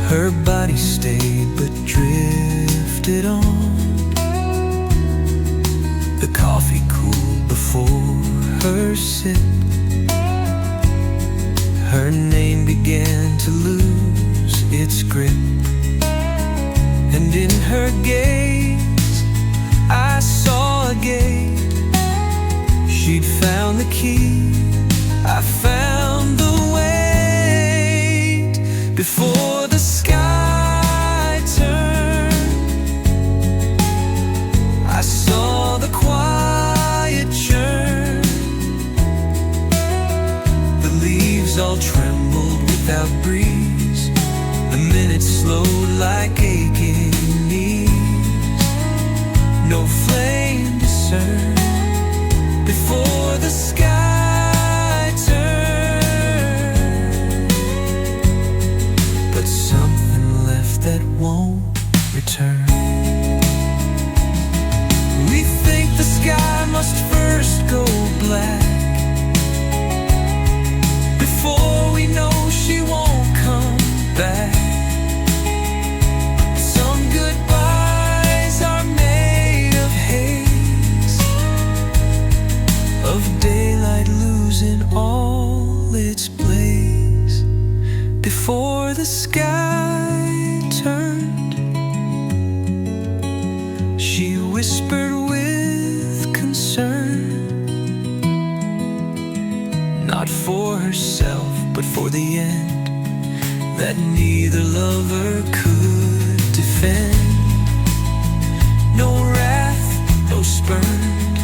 Her body stayed but drifted on. The coffee cooled before her sip. Her name began to lose its grip, and in her gaze I saw a gate. She'd found the key, I found the weight. Before the sky turned, I saw the quiet churn. The leaves all trembled without breeze. The minutes slowed like aching knees. No flame discerned. Before the sky turned, but something left that won't return. We think the sky must first go black before we know she won't come back. Some goodbyes are made of haze, of daylight losing all its blaze. Before the sky turned, she whispered with concern, not for herself but for the end that neither lover could defend. No wrath, no spurned.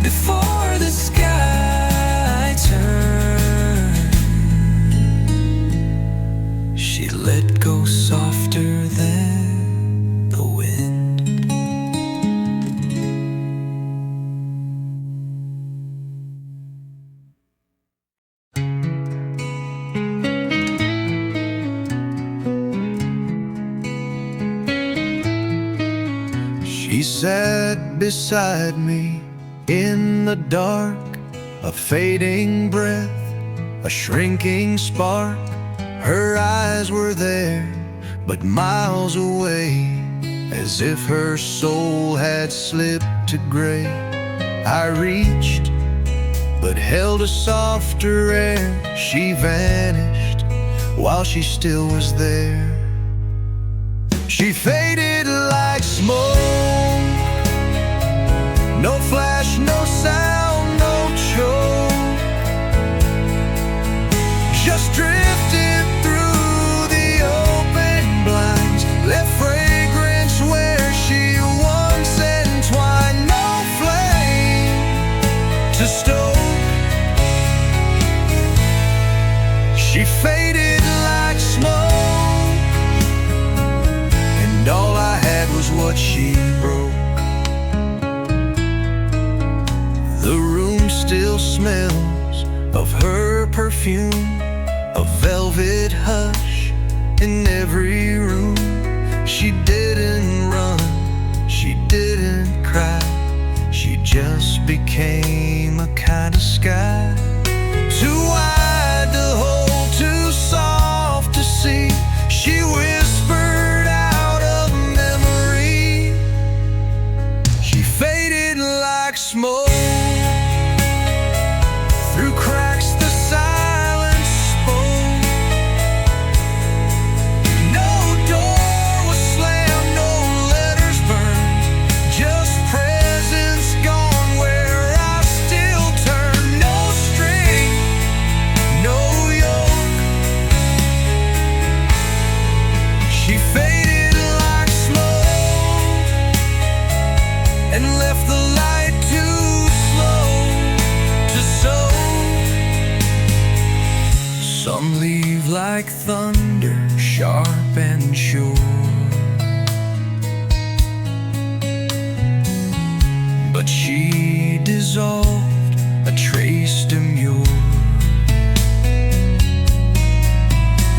Before the sky turned, she let go softer than the wind. She sat beside me in the dark, a fading breath, a shrinking spark. Her eyes were there, but miles away, as if her soul had slipped to gray. I reached, but held a softer air. She vanished while she still was there. She faded like smoke. No flash, no sound, no choke. Just drifted through the open blinds, left fragrance where she once entwined. No flame to stoke. She faded like smoke, and all I had was what she broke. The room still smells of her perfume, a velvet hush in every room. She didn't run, she didn't cry. She just became a kind of sky, too wide to hold, too soft to see. She whispered out of memory. She faded like smoke. Through cracks the silence spoke. No door was slammed, no letters burned, just presence gone where I still turn. No string, no yoke. She faded like smoke and left the light too slow to sow. Some leave like thunder, sharp and sure, but she dissolved, a trace demure.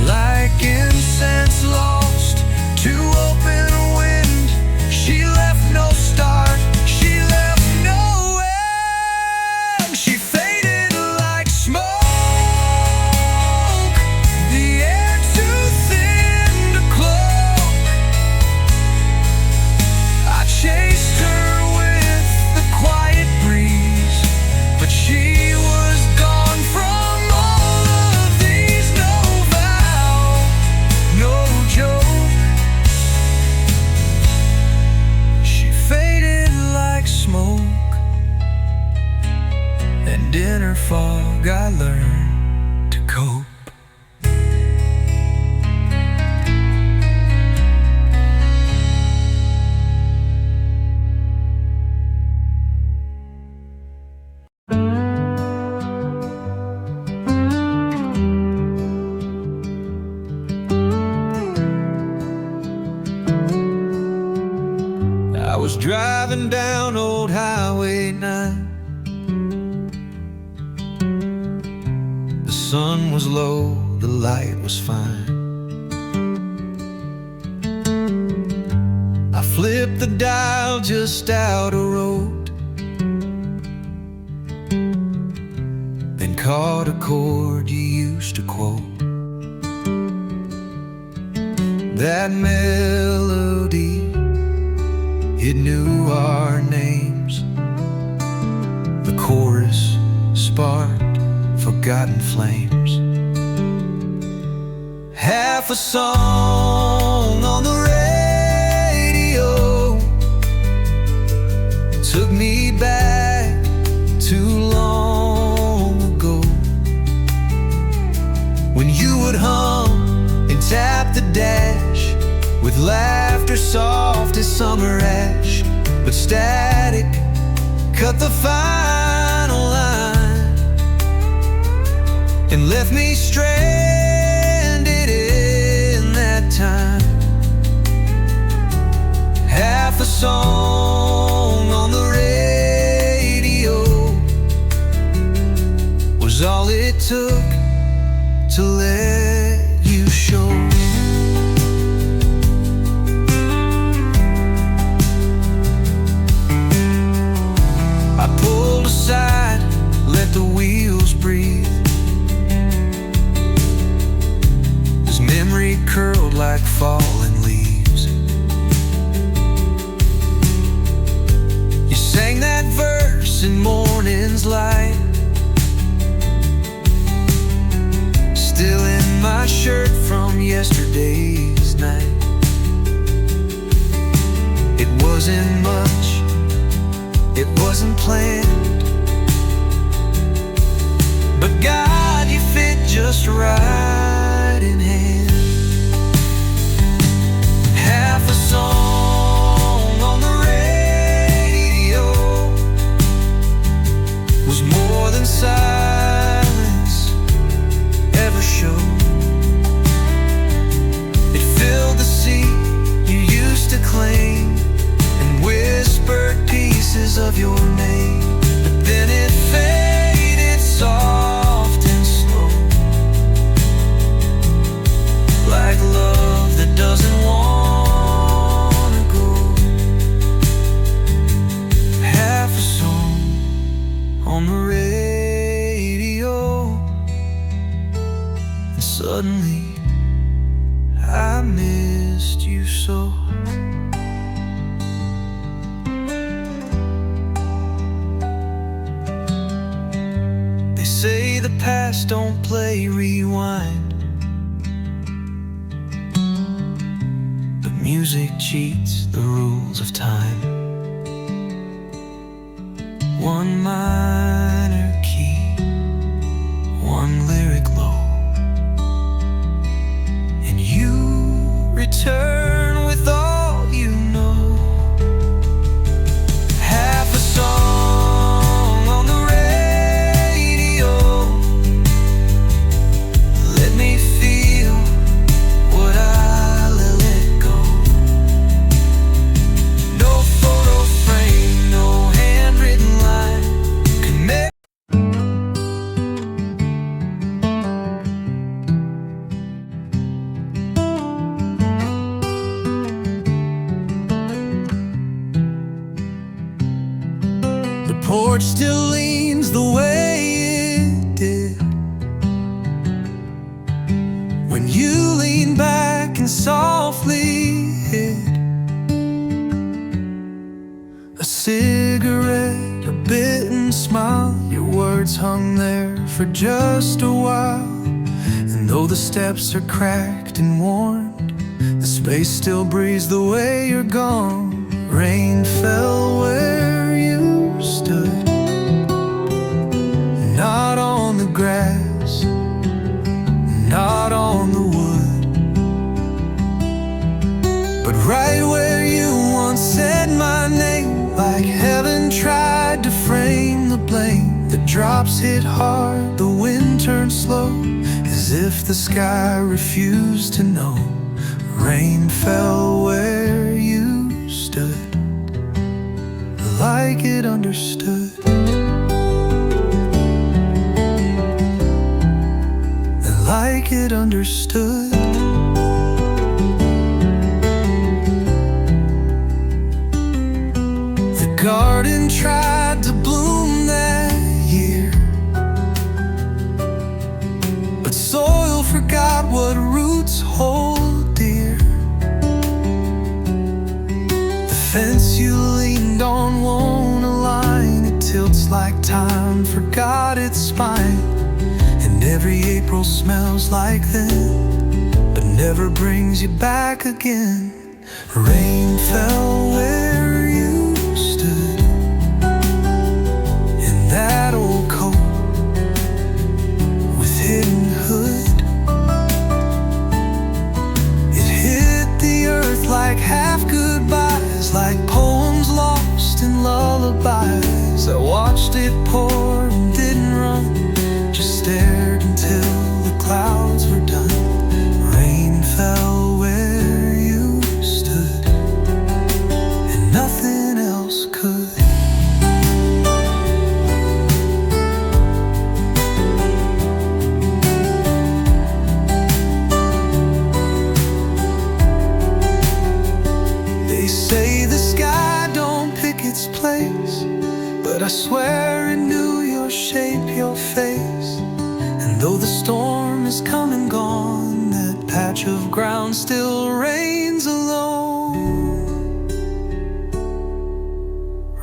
Like incense lost to open wind, she was driving down old Highway 9. The sun was low, the light was fine. I flipped the dial just out of road, then caught a chord you used to quote. That melody, it knew our names. The chorus sparked forgotten flames. Half a song on the radio took me back too long ago, when you would hum and tap the dash with laughter soft as summer ash. But static cut the final line and left me stranded in that time. Half a song on the radio was all it took to let you show. I pulled aside, let the wheels breathe, as memory curled like fallen leaves. You sang that verse in morning's light, still in my shirt from yesterday's night. It wasn't much, it wasn't planned, but God, you fit just right in hand. Half a song on the radio was more than silence ever showed. It filled the seat you used to claim and whispered pieces of your name. But then it faded soft and slow, like love that doesn't wanna go. Half a song on the radio, and suddenly I missed you so. They say the past don't play rewind, but music cheats the rules of time. One minor key, one lyric low, and you return with all you know. Half a song on the radio, let me feel what I let go. No photo frame, no handwritten line can make. The porch still leans the way it did when you leaned back and softly hid a cigarette, a bitten smile. Your words hung there for just a while, and though the steps are cracked and worn, the space still breathes the way you're gone. Rain fell where you stood, not on the grass, not on the wood, but right where you once said my name. Like heaven tried to frame the blame. The drops hit hard, the wind turned slow, as if the sky refused to know. Rain fell where you stood. understood, and like it understood. The garden tried to bloom that year, but soil forgot what roots hold dear. The fence you leaned on won't align, it tilts like time forgot its spine. And every April smells like then, but never brings you back again. Rain fell where you stood, in that old coat with hidden hood. It hit the earth like half goodbyes, like poems lost in lullabies. I watched it pour and didn't run, just stared until the clouds were done. Rain fell where you stood, and nothing else could. They say the sky don't pick its place, but I swear it knew your shape, your face. And though the storm is come and gone, that patch of ground still reigns alone.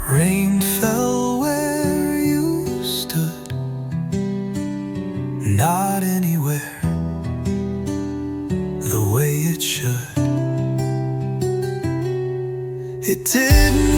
Rain fell where you stood, not anywhere the way it should. It didn't